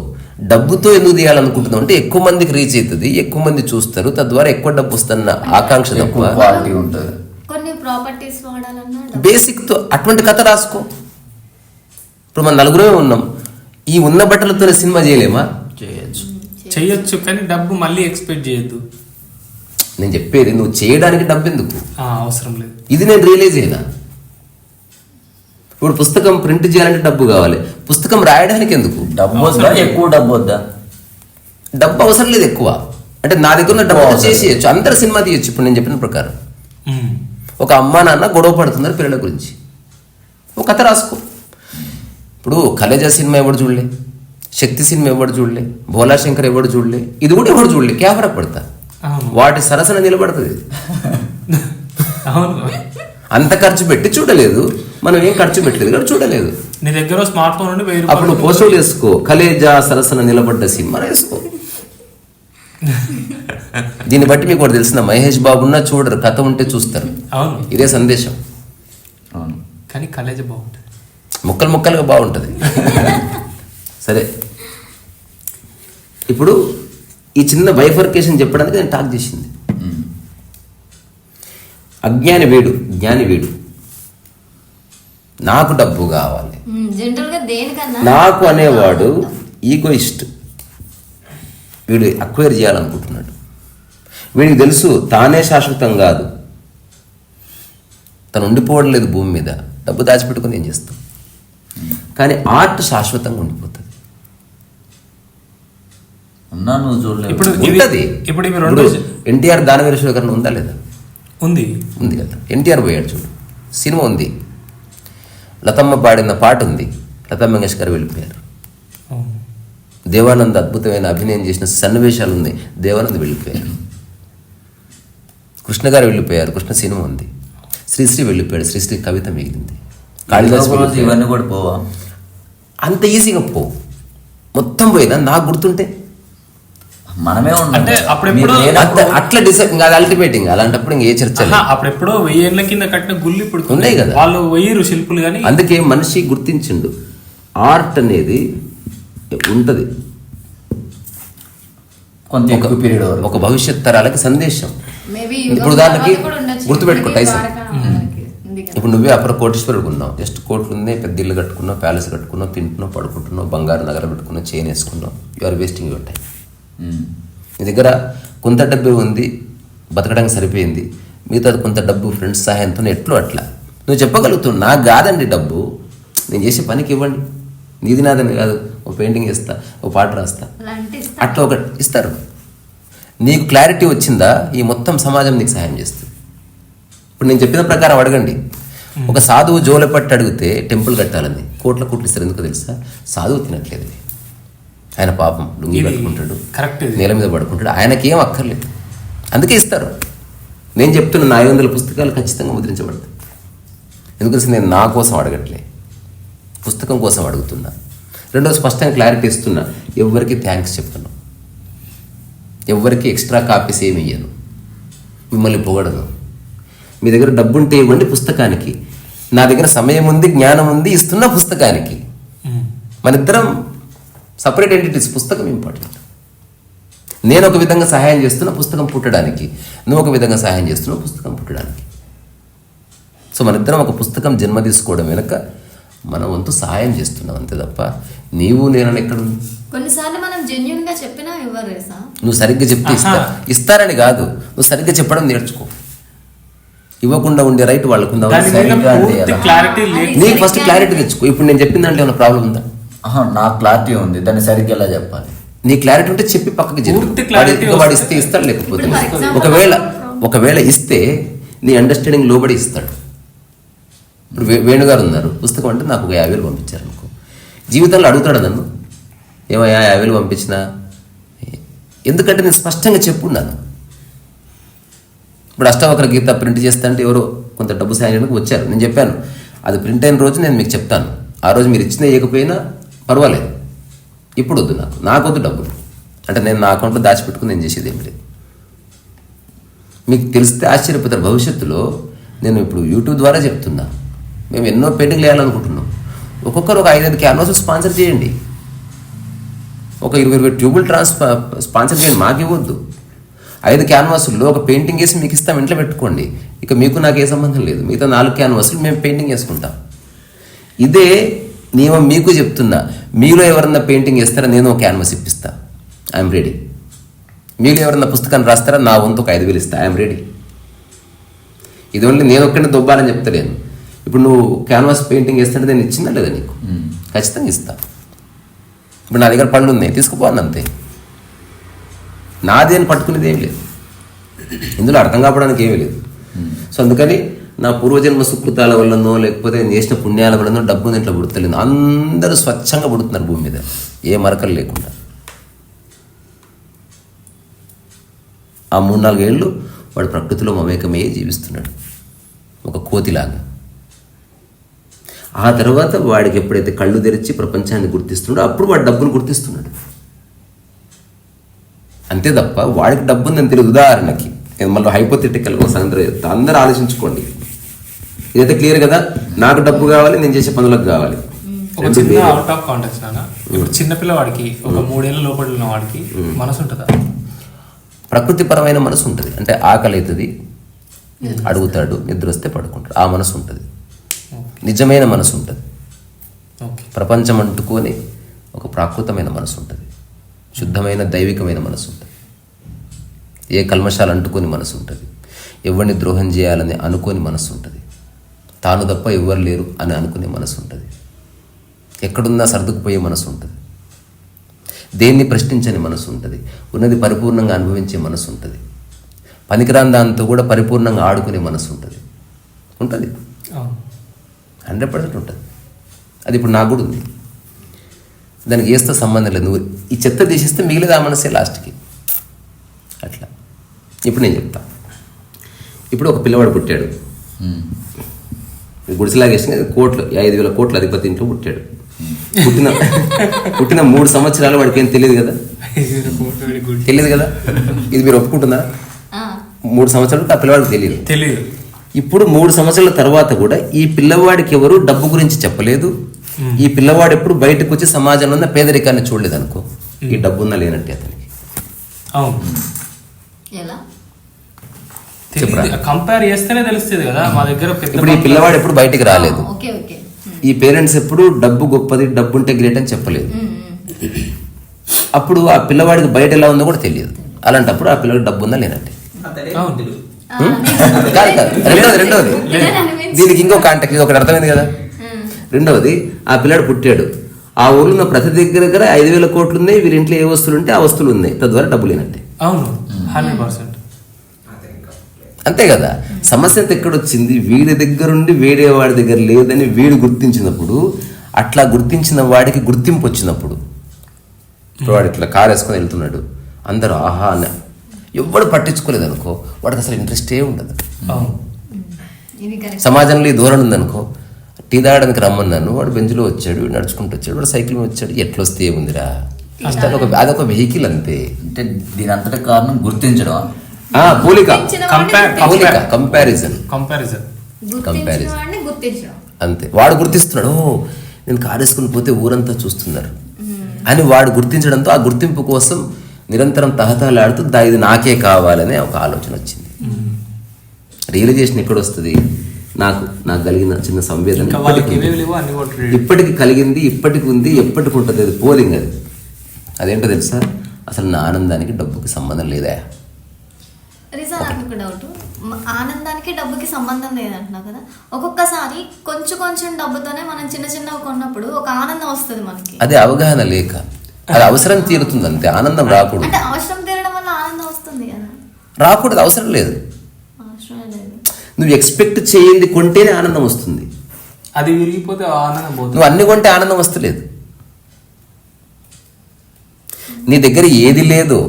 డబ్బుతో ఎందుకు తీయాలనుకుంటున్నావు అంటే ఎక్కువ మందికి రీచ్ అవుతుంది, ఎక్కువ మంది చూస్తారు, తద్వారా ఎక్కువ డబ్బు వస్తున్న ఆకాంక్ష తప్ప క్వాలిటీ ఉంటుంది. బేసిక్తో అటువంటి కథ రాసుకో. ఇప్పుడు మన 4 ఉన్నాం, ఈ ఉన్న బట్టలతోనే సినిమా చేయలేమా? చేయొచ్చు, కానీ డబ్బు మళ్ళీ ఎక్స్పెక్ట్ చేయొద్దు. నేను చెప్పేది, నువ్వు చేయడానికి డబ్బు ఎందుకు అవసరం లేదు. ఇది నేను రియలైజ్ అయినా. ఇప్పుడు పుస్తకం ప్రింట్ చేయాలంటే డబ్బు కావాలి, పుస్తకం రాయడానికి ఎందుకు డబ్బు వద్దా? ఎక్కువ డబ్బు వద్దా? డబ్బు అవసరం లేదు ఎక్కువ. అంటే నా దగ్గర ఉన్న డబ్బు చేసేయచ్చు, అందరు సినిమా తీయచ్చు. ఇప్పుడు నేను చెప్పిన ప్రకారం ఒక అమ్మా నాన్న గొడవ పడుతున్నారు పిల్లల గురించి, ఒక కథ రాసుకో. ఇప్పుడు కలేజా సినిమా ఎవడు చూడలే, శక్తి సినిమా ఎవడు చూడలే, భోలా శంకర్ ఎవడు చూడలే, ఇది కూడా ఎవడు చూడలే. కెమెరా పడతా వాటి సరసన నిలబడుతుంది. అంత ఖర్చు పెట్టి చూడలేదు, మనం ఏం ఖర్చు పెట్టలేదు కానీ చూడలేదు. నీ దగ్గర స్మార్ట్ ఫోన్ ఉండి అప్పుడు పోస్టులు వేసుకో, కలేజా సరసన నిలబడ్డ సినిమా వేసుకో. దీన్ని బట్టి మీకు ఒకటి తెలిసిన, మహేష్ బాబున్నా చూడరు, కథ ఉంటే చూస్తారు. అవును, ఇదే సందేశం. అవును, కానీ కలేజా బాగుంటుంది, ముక్కలు ముక్కలుగా బాగుంటుంది. సరే, ఇప్పుడు ఈ చిన్న బైఫర్కేషన్ చెప్పడానికి నేను టాక్ చేసింది. అజ్ఞాని వేడు, జ్ఞాని వేడు. నాకు డబ్బు కావాలి. జనరల్ గా దేనికన్నా నాకు అనేవాడు ఈగోయిస్ట్. వీడు అక్వైర్ చేయాలనుకుంటున్నాడు. వీడికి తెలుసు తానే శాశ్వతం కాదు, తను ఉండిపోవడం లేదు భూమి మీద. డబ్బు దాచిపెట్టుకుని ఏం చేస్తాం? కానీ ఆర్ట్ శాశ్వతంగా ఉండిపోతుంది. అన్నా నువ్వు చూడలేదు. ఇప్పుడు ఉంటది. ఇప్పుడు ఇవి రెండు ఎన్టీఆర్ దానవీర శివకరణ ఉందా లేదా? ఉంది ఉంది కదా. ఎన్టీఆర్ పోయాడు చూడు, సినిమా ఉంది. లతమ్మ పాడిన పాట ఉంది, లతా మంగేష్కర్ వెళ్ళిపోయారు. దేవానంద్ అద్భుతమైన అభినయం చేసిన సన్నివేశాలు ఉన్నాయి, దేవానంద్ వెళ్ళిపోయారు. కృష్ణ గారు వెళ్ళిపోయారు, కృష్ణ సినిమా ఉంది. శ్రీశ్రీ వెళ్ళిపోయాడు, శ్రీశ్రీ కవిత మిగిలింది. కాళిదాసు వెళ్ళిపోయాడు. ఇవన్నీ కూడా పోవా? అంత ఈజీగా పోవు. మొత్తం పోయినా నాకు గుర్తుంటే మనమే ఉన్నాం. అంటే అప్పుడెప్పుడు అట్లా డిసైడ్ ఇంకా అది అల్టిమేటింగ్. అలాంటప్పుడు ఇంక ఏ చర్చ లేదు. అప్పుడెప్పుడో 1000 ఏళ్ల కింద కట్టిన గుళ్ళు ఇప్పుడు ఉన్నాయి కదా. వాళ్ళు 1000 శిల్పులు కానీ. అందుకే మనిషి గుర్తించిండు ఆర్ట్ అనేది ఉంటది, కొంత ఎక్కువ పీరియడ్ వరకు. ఒక భవిష్యత్ తరాలకి సందేశం. మేబీ ఇప్పుడు దానికి గుర్తుపెట్టుకో టైసన్. ఇప్పుడు నువ్వే అప్పుడు కోటీశ్వరుడు ఉన్నావు, జస్ట్ కోట్లు ఉన్నాయి, పెద్ద ఇల్లు కట్టుకున్నావు, ప్యాలెస్ కట్టుకున్నావు, తింటున్నావు, పడుకుంటున్నావు, బంగారు నగర పెట్టుకున్నావు, చైన్ వేసుకున్నావు. You are wasting your time. నీ దగ్గర కొంత డబ్బు ఉంది, బతకడానికి సరిపోయింది, మిగతా కొంత డబ్బు ఫ్రెండ్స్ సహాయంతో ఎట్లో అట్లా నువ్వు చెప్పగలుగుతావు. నాకు కాదండి డబ్బు, నేను చేసే పనికి ఇవ్వండి, నీది నాదని కాదు, ఓ పెయింటింగ్ వేస్తా, ఓ పాట రాస్తా, అట్లా ఒకటి ఇస్తారు. నీకు క్లారిటీ వచ్చిందా, ఈ మొత్తం సమాజం నీకు సహాయం చేస్తుంది. ఇప్పుడు నేను చెప్పిన ప్రకారం అడగండి. ఒక సాధువు జోల పట్టి అడిగితే టెంపుల్ కట్టాలని కోట్ల కోట్లు ఇస్తారు. ఎందుకు తెలుసా? సాధువు తినట్లేదు. ఆయన పాపం లుంగి కట్టుకుంటాడు, నేల మీద పడుకుంటాడు, ఆయనకి ఏం అక్కర్లేదు, అందుకే ఇస్తారు. నేను చెప్తున్న నా 500 పుస్తకాలు ఖచ్చితంగా ముద్రించబడతాయి. ఎందుకంటే నేను నా కోసం అడగట్లే, పుస్తకం కోసం అడుగుతున్నా. రెండోది స్పష్టంగా క్లారిటీ ఇస్తున్నా, ఎవరికి థ్యాంక్స్ చెప్పను, ఎవరికి ఎక్స్ట్రా కాపీస్ ఏమి ఇయ్యను, మిమ్మల్ని పొగడను. మీ దగ్గర డబ్బు ఉంటే ఇవ్వండి పుస్తకానికి, నా దగ్గర సమయం ఉంది, జ్ఞానం ఉంది, ఇస్తున్న పుస్తకానికి. మన ఇద్దరం సపరేట్ ఎంటిటీస్. పుస్తకం ఇంపార్టెంట్. నేను ఒక విధంగా సహాయం చేస్తున్నా పుస్తకం పుట్టడానికి, నువ్వు ఒక విధంగా సహాయం చేస్తున్నావు పుస్తకం పుట్టడానికి. సో మన ఇద్దరం ఒక పుస్తకం జన్మ తీసుకోవడం వెనుక మన వంతు సహాయం చేస్తున్నావు అంతే తప్ప నీవు నేను ఎక్కడుంది. కొన్నిసార్లు మనం జెన్యూన్ గా చెప్పినా ఇవ్వరు రేసా. నువ్వు సరిగ్గా చెప్తే ఇస్తారని కాదు, నువ్వు సరిగ్గా చెప్పడం నేర్చుకో. ఇవ్వకుండా ఉండే రైట్ వాళ్ళకు ఉందా? నీకు ఫస్ట్ క్లారిటీ తెచ్చుకో. ఇప్పుడు నేను చెప్పిన దాంట్లో ఏమైనా ప్రాబ్లం ఉందా? నాకు క్లారిటీ ఉంది, దాన్ని సరిగ్గా ఎలా చెప్పాలి? నీ క్లారిటీ ఉంటే చెప్పి పక్కకి చెప్పు. వాడు ఇస్తే ఇస్తాడు, లేకపోతే ఒకవేళ ఇస్తే నీ అండర్స్టాండింగ్ లోబడి ఇస్తాడు. ఇప్పుడు వేణుగారు ఉన్నారు, పుస్తకం అంటే నాకు ఒక 50,000 పంపించారు అనుకో, జీవితంలో అడుగుతాడు నన్ను, ఏమయ్యా 50,000 పంపించినా? ఎందుకంటే నేను స్పష్టంగా చెప్పున్నాను. ఇప్పుడు అష్టావక్ర గీత ప్రింట్ చేస్తా అంటే ఎవరో కొంత డబ్బు సాయం చేయడానికి వచ్చారు, నేను చెప్పాను అది ప్రింట్ అయిన రోజు నేను మీకు చెప్తాను, ఆ రోజు మీరు ఇచ్చినా ఇవ్వకపోయినా పర్వాలేదు, ఇప్పుడు వద్దు, నాకు వద్దు డబ్బులు అంటే నేను నా అకౌంట్లో దాచిపెట్టుకుని నేను చేసేది ఏం లేదు. మీకు తెలిస్తే ఆశ్చర్యపోతారు. భవిష్యత్తులో నేను ఇప్పుడు యూట్యూబ్ ద్వారా చెప్తున్నా, మేము ఎన్నో పెయింటింగ్లు వేయాలనుకుంటున్నాం. ఒక్కొక్కరు ఒక 5-5 క్యాన్వాసులు స్పాన్సర్ చేయండి, ఒక 20 ట్యూబుల్ స్పాన్సర్ చేయండి, మాకు ఇవ్వద్దు. 5 క్యాన్వాసుల్లో ఒక పెయింటింగ్ వేసి మీకు ఇస్తాం, ఇంట్లో పెట్టుకోండి. ఇక మీకు నాకు ఏ సంబంధం లేదు. మిగతా 4 క్యాన్వాసులు మేము పెయింటింగ్ వేసుకుంటాం. ఇదే నియమం మీకు చెప్తున్నా. మీలో ఎవరన్నా పెయింటింగ్ వేస్తారా, నేను ఒక క్యాన్వాస్ ఇప్పిస్తా, ఐఎమ్ రెడీ. మీరు ఎవరన్నా పుస్తకాన్ని రాస్తారా, నా వంతు ఒక 5,000 ఇస్తా, ఐఎమ్ రెడీ. ఇది ఓన్లీ నేను ఒక్కడిని దొబ్బాలని చెప్తలేను. ఇప్పుడు నువ్వు క్యాన్వాస్ పెయింటింగ్ వేస్తుంటే నేను ఇచ్చిందా లేదా నీకు? ఖచ్చితంగా ఇస్తా. ఇప్పుడు నా దగ్గర పళ్ళు ఉన్నాయి, తీసుకుపోను అంతే. నాదేని పట్టుకునేది ఏం లేదు, ఇందులో అర్థం కావడానికి ఏమీ లేదు. సో అందుకని నా పూర్వజన్మ సుకృతాల వల్లనో లేకపోతే నేను చేసిన పుణ్యాల వల్లనో డబ్బు దీంట్లో పుడతలేదు. అందరూ స్వచ్ఛంగా పుడుతున్నారు భూమి మీద, ఏ మరకలు లేకుండా. ఆ 3-4 ఏళ్ళు వాడు ప్రకృతిలో మమేకమయ్యే జీవిస్తున్నాడు, ఒక కోతిలాగా. ఆ తర్వాత వాడికి ఎప్పుడైతే కళ్ళు తెరిచి ప్రపంచాన్ని గుర్తిస్తున్నాడో అప్పుడు వాడు డబ్బును గుర్తిస్తున్నాడు, అంతే తప్ప వాడికి డబ్బు ఉందని తెలియదు. ఉదాహరణకి నేను మళ్ళీ హైపోథెటికల్ కోసం అందరూ ఆలోచించుకోండి. ఇదైతే క్లియర్ కదా, నాకు డబ్బు కావాలి, నేను చేసే పనులకు కావాలి. ఒక చిన్న అవుట్ ఆఫ్ కాంటాక్ట్ నాన్న, ఇప్పుడు చిన్నపిల్లవాడికి ఒక 3 ఏళ్ళ లోపల ఉన్న వాడికి మనసు ఉంటుందా? ప్రకృతిపరమైన మనసు ఉంటుంది. అంటే ఆకలి అవుతుంది, అడుగుతాడు, నిద్ర వస్తే పడుకుంటాడు, ఆ మనసు ఉంటుంది. నిజమైన మనసు ఉంటుంది, ఓకే. ప్రపంచం అంటుకొని ఒక ప్రాకృతమైన మనసు ఉంటుంది, శుద్ధమైన దైవికమైన మనసు ఉంటుంది, ఏ కల్మషాలు అంటుకొని మనసు ఉంటుంది, ఎవరిని ద్రోహం చేయాలని అనుకోని మనసు ఉంటుంది, తాను తప్ప ఎవ్వరు లేరు అని అనుకునే మనసు ఉంటుంది, ఎక్కడున్నా సర్దుకుపోయే మనసు ఉంటుంది, దేన్ని ప్రశ్నించని మనసు ఉంటుంది, ఉన్నది పరిపూర్ణంగా అనుభవించే మనసు ఉంటుంది, పనికిరాని దాంతో కూడా పరిపూర్ణంగా ఆడుకునే మనసు ఉంటుంది. 100% ఉంటుంది. అది ఇప్పుడు నాకు కూడా ఉంది. దానికి ఏస్తో సంబంధం లేదు. నువ్వు ఈ చెత్త తీసేస్తే మిగిలిది ఆ మనసే లాస్ట్కి. అట్లా ఇప్పుడు నేను చెప్తా. ఇప్పుడు ఒక పిల్లవాడు పుట్టాడు, గుడిసెలాగేసిన కోట్లు 5,000 కోట్ల అధిపతి ఇంట్లో పుట్టాడు. పుట్టిన 3 సంవత్సరాలు వాడికి ఏం తెలియదు కదా, తెలియదు కదా. ఇది మీరు ఒప్పుకుంటున్నారా? 3 సంవత్సరాలు ఆ పిల్లవాడికి తెలియదు. ఇప్పుడు 3 సంవత్సరాల తర్వాత కూడా ఈ పిల్లవాడికి ఎవరు డబ్బు గురించి చెప్పలేదు. ఈ పిల్లవాడు ఎప్పుడు బయటకు వచ్చి సమాజంలో ఉన్న పేదరికాన్ని చూడలేదు అనుకో, ఈ డబ్బు ఉందా లేనట్టే అతనికి. ఎలా కంపేర్ చేస్తేనే తెలుస్తుంది కదా. మా దగ్గర ఇప్పుడు ఈ పిల్లవాడు ఎప్పుడు బయటికి రాలేదు. Okay okay. ఈ పేరెంట్స్ ఎప్పుడు డబ్బు గొప్పది, డబ్బు ఉంటే గ్రేట్ అని చెప్పలేదు. అప్పుడు ఆ పిల్లవాడికి బయట ఎలా ఉందో కూడా తెలియదు. అలాంటప్పుడు ఆ పిల్లవాడికి డబ్బు ఉందా లేనట్టే. కాదు రెండవది దీనికి ఇంకో కాంటాక్ట్, ఇది ఒకటి అర్థమైంది కదా. రెండవది, ఆ పిల్లాడు పుట్టాడు, ఆ ఊర్లో ఉన్న ప్రతి దగ్గర 5,000 కోట్లు ఉన్నాయి, వీరి ఇంట్లో ఏ వస్తువులు ఉంటే ఆ వస్తువులు ఉన్నాయి, తద్వారా డబ్బు లేనట్టే. అవును, 100%. అంతే కదా. సమస్య ఎక్కడొచ్చింది? వీడి దగ్గరుండి వేరే వాడి దగ్గర లేదని వీడు గుర్తించినప్పుడు, అట్లా గుర్తించిన వాడికి గుర్తింపు వచ్చినప్పుడు, ఇప్పుడు వాడు ఇట్లా కారు వేసుకొని వెళ్తున్నాడు, అందరూ ఆహా అని ఎవ్వడు పట్టించుకోలేదు అనుకో, వాడికి అసలు ఇంట్రెస్టే ఉండదు. సమాజంలో ఈ ధోరణి ఉందనుకో, టీ తాగడానికి రమ్మన్నాను, వాడు బెంచ్లో వచ్చాడు, నడుచుకుంటూ వచ్చాడు, వాడు సైకిల్ మీద వచ్చాడు, ఎట్లొస్తే ఏముందిరా, అదొక వెహికల్ అంతే. అంటే దీని అంతటి కారణం గుర్తించడం, పోలిక, కంపారిజన్ అంతే. వాడు గుర్తిస్తున్నాడు, నేను కారు వేసుకుని పోతే ఊరంతా చూస్తున్నారు అని వాడు గుర్తించడంతో ఆ గుర్తింపు కోసం నిరంతరం తహతహలాడుతూ ఇది నాకే కావాలనే ఒక ఆలోచన వచ్చింది. రియలైజేషన్ ఎక్కడొస్తుంది? నాకు కలిగిన చిన్న సంవేదన ఇప్పటికి కలిగింది, ఇప్పటికి ఉంది, ఎప్పటికి ఉంటుంది. అది పోలింగ్. అదేంటో తెలుసా? అసలు నా ఆనందానికి డబ్బుకి సంబంధం లేదా? డౌట్, ఆనందానికి డబ్బుకి సంబంధం లేదంటున్నావు కదా. ఒక్కొక్కసారి కొంచెం డబ్బుతోనే మనం చిన్నవి కొన్నప్పుడు ఒక ఆనందం వస్తుంది మనకి. అదే అవగాహన లేక, అది అవసరం తీరుతుంది అంతే, ఆనందం రాకూడదు. అంటే అవసరం తీరడం వల్ల ఆనందం వస్తుంది కదా, రాకూడదు, అవసరం లేదు. నువ్వు ఎక్స్పెక్ట్ చేయింది కొంటేనే ఆనందం వస్తుంది. అది విరిగిపోతే ఆనందం పోతుంది. నువ్వు అన్ని కొంటే ఆనందం వస్తలేదు. నీ దగ్గర ఏది లేదో,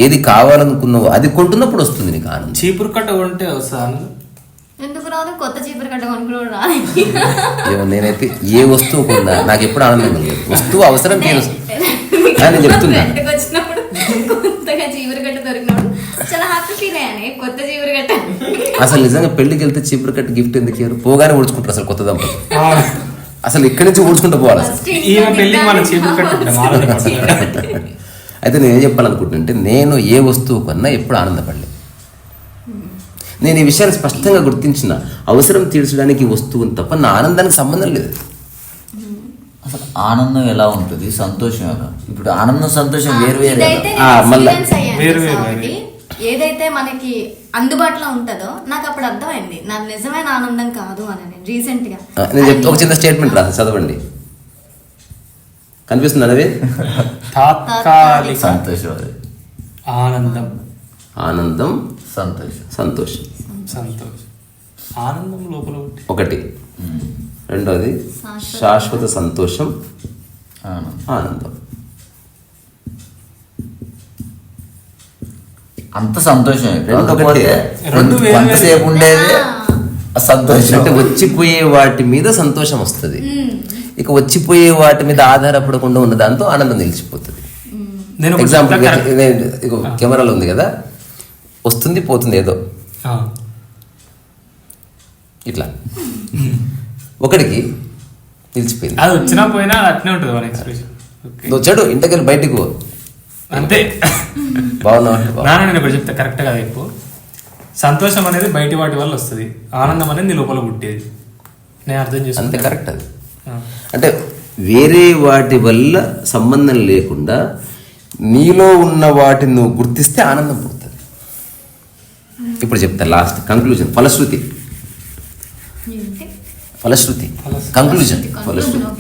ఏది కావాలనుకున్నావో అది కొంటున్నప్పుడు వస్తుంది నీకు ఆనందం. చీపురు కట్ట కొంటే వస్తుంది. ఎందుకు రాదు? కొత్త చీపురు కట్ట కొనుక్కున్నాడు. నేనైతే ఏ వస్తువు కొన్నా నాకు ఎప్పుడు ఆనందం లేదు. వస్తువు అవసరం తీరుస్తుంది. నేను చెప్తున్నా, కొత్తగా చీపురు కట్ట దొరికినప్పుడు చాలా హ్యాపీ ఫీల్ అయ్యాను. కొత్త చీపురు కట్ట అసలు నిజంగా పెళ్లికి వెళ్తే చీపురు కట్ట గిఫ్ట్ ఎందుకు ఇవ్వరు? పోగానే ఊడ్చుకుంటారు అసలు కొత్త దంపతులు. అసలు ఇక్కడి నుంచి ఊడ్చుకుంటూ పోవాలి. అయితే నేను ఏం చెప్పాలనుకుంటున్నానంటే, నేను ఏ వస్తువు కన్నా ఎప్పుడు ఆనందపడలేదు. నేను ఈ విషయాన్ని స్పష్టంగా గుర్తించిన, అవసరం తీర్చడానికి వస్తువుని తప్ప నా ఆనందానికి సంబంధం లేదు. అసలు ఆనందం ఎలా ఉంటుంది, సంతోషం ఎలా? ఇప్పుడు ఆనందం సంతోషం వేరు ఏదైతే మనకి అందుబాటులో ఉంటుందో నాకు అప్పుడు అర్థమైంది నాకు నిజమైన ఆనందం కాదు అని. నేను రీసెంట్ గా నేను చెప్తా, ఒక చిన్న స్టేట్మెంట్ రాసి చదవండి. కనిపిస్తుంది అవి? తాత్కాలిక సంతోషం, ఆనందం, ఆనందం, సంతోషం, సంతోషం, సంతోషం. ఆనందం లోపల ఒకటి. రెండోది శాశ్వత సంతోషం, ఆనందం. అంత సంతోషం కొంతసేపు ఉండేది సంతోషం. అంటే వచ్చిపోయే వాటి మీద సంతోషం వస్తుంది. ఇక వచ్చిపోయే వాటి మీద ఆధారపడకుండా ఉన్న దాంతో ఆనందం నిలిచిపోతుంది. ఎగ్జాంపుల్ కెమెరాలో ఉంది కదా, వస్తుంది పోతుంది ఏదో ఇట్లా, ఒకటికి నిలిచిపోయింది. అది వచ్చినా పోయినా అట్నే ఉంటుంది మన ఎక్స్ప్రెషన్. నువ్వు చెడు ఇంటికి వెళ్ళి బయటికి పో అంతే. బాగున్నావు. నేను ఇప్పుడు చెప్తా కరెక్ట్గా చెప్పు. సంతోషం అనేది బయటి వాటి వల్ల వస్తుంది, ఆనందం అనేది నీ లోపల పుట్టేది. నేను అర్థం అంతే, చేసుకుంటాను. కరెక్ట్ అది. అంటే వేరే వాటి వల్ల సంబంధం లేకుండా నీలో ఉన్న వాటిని నువ్వు గుర్తిస్తే ఆనందం పుడుతుంది. ఇప్పుడు చెప్తా లాస్ట్ కంక్లూజన్, ఫలశ్రుతి కంక్లూజన్.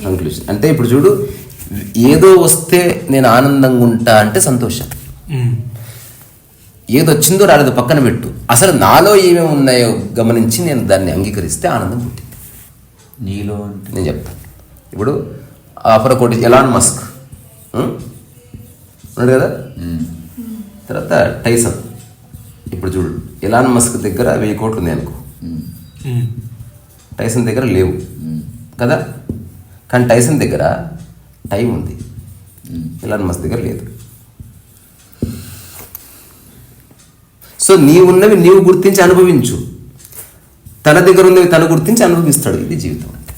కంక్లూజన్ అంటే ఇప్పుడు చూడు, ఏదో వస్తే నేను ఆనందంగా ఉంటా అంటే సంతోషం. ఏదో వచ్చిందో రాలేదో పక్కన పెట్టు, అసలు నాలో ఏమేమి ఉన్నాయో గమనించి నేను దాన్ని అంగీకరిస్తే ఆనందం పుట్టింది. నీలో అంటే నేను చెప్తాను. ఇప్పుడు అపరకోటి ఎలాన్ మస్క్ ఉన్నాడు కదా, తర్వాత టైసన్. ఇప్పుడు చూడు, ఎలాన్ మస్క్ దగ్గర 1000 కోట్లు ఉంది అనుకో, టైసన్ దగ్గర లేవు కదా. కానీ టైసన్ దగ్గర టైం ఉంది, ఎలాన్ మస్క్ దగ్గర లేదు. సో నీవున్నవి నీవు గుర్తించి అనుభవించు, తన దగ్గర ఉన్నవి తను గుర్తించి అనుభవిస్తాడు. ఇది జీవితం అంటే.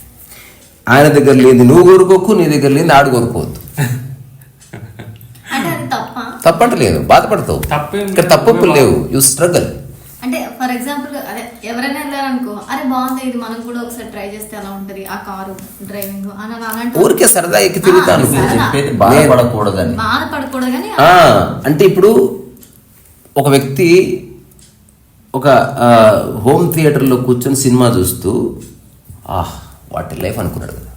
ఆయన దగ్గర లేని నువ్వు కోరుకోకు, నీ దగ్గర లేని ఆడు కోరుకోవద్దు. అంటే అది తప్ప? తప్పంట లేదు, బాధపడతావు. ఇక్కడ తప్పులు లేవు, యూ స్ట్రగల్. అంటే ఫర్ ఎగ్జాంపుల్ అదే ఎవరైనా వెళ్ళారనుకో, అరే బాగుంది ఇది, మనం కూడా ఒకసారి ట్రై చేస్తే ఎలా ఉంటది ఆ కారు డ్రైవింగ్ అని అలాంటి ఊరికే సరదా ఎక్కి తిరుగుతాను. చెప్పేది బాధపడకూడదని. బాధపడకూడదు కానీ అంటే ఇప్పుడు ఒక వ్యక్తి ఒక హోమ్ థియేటర్లో కూర్చొని సినిమా చూస్తూ వాటి లైఫ్ అనుకున్నాడు కదా.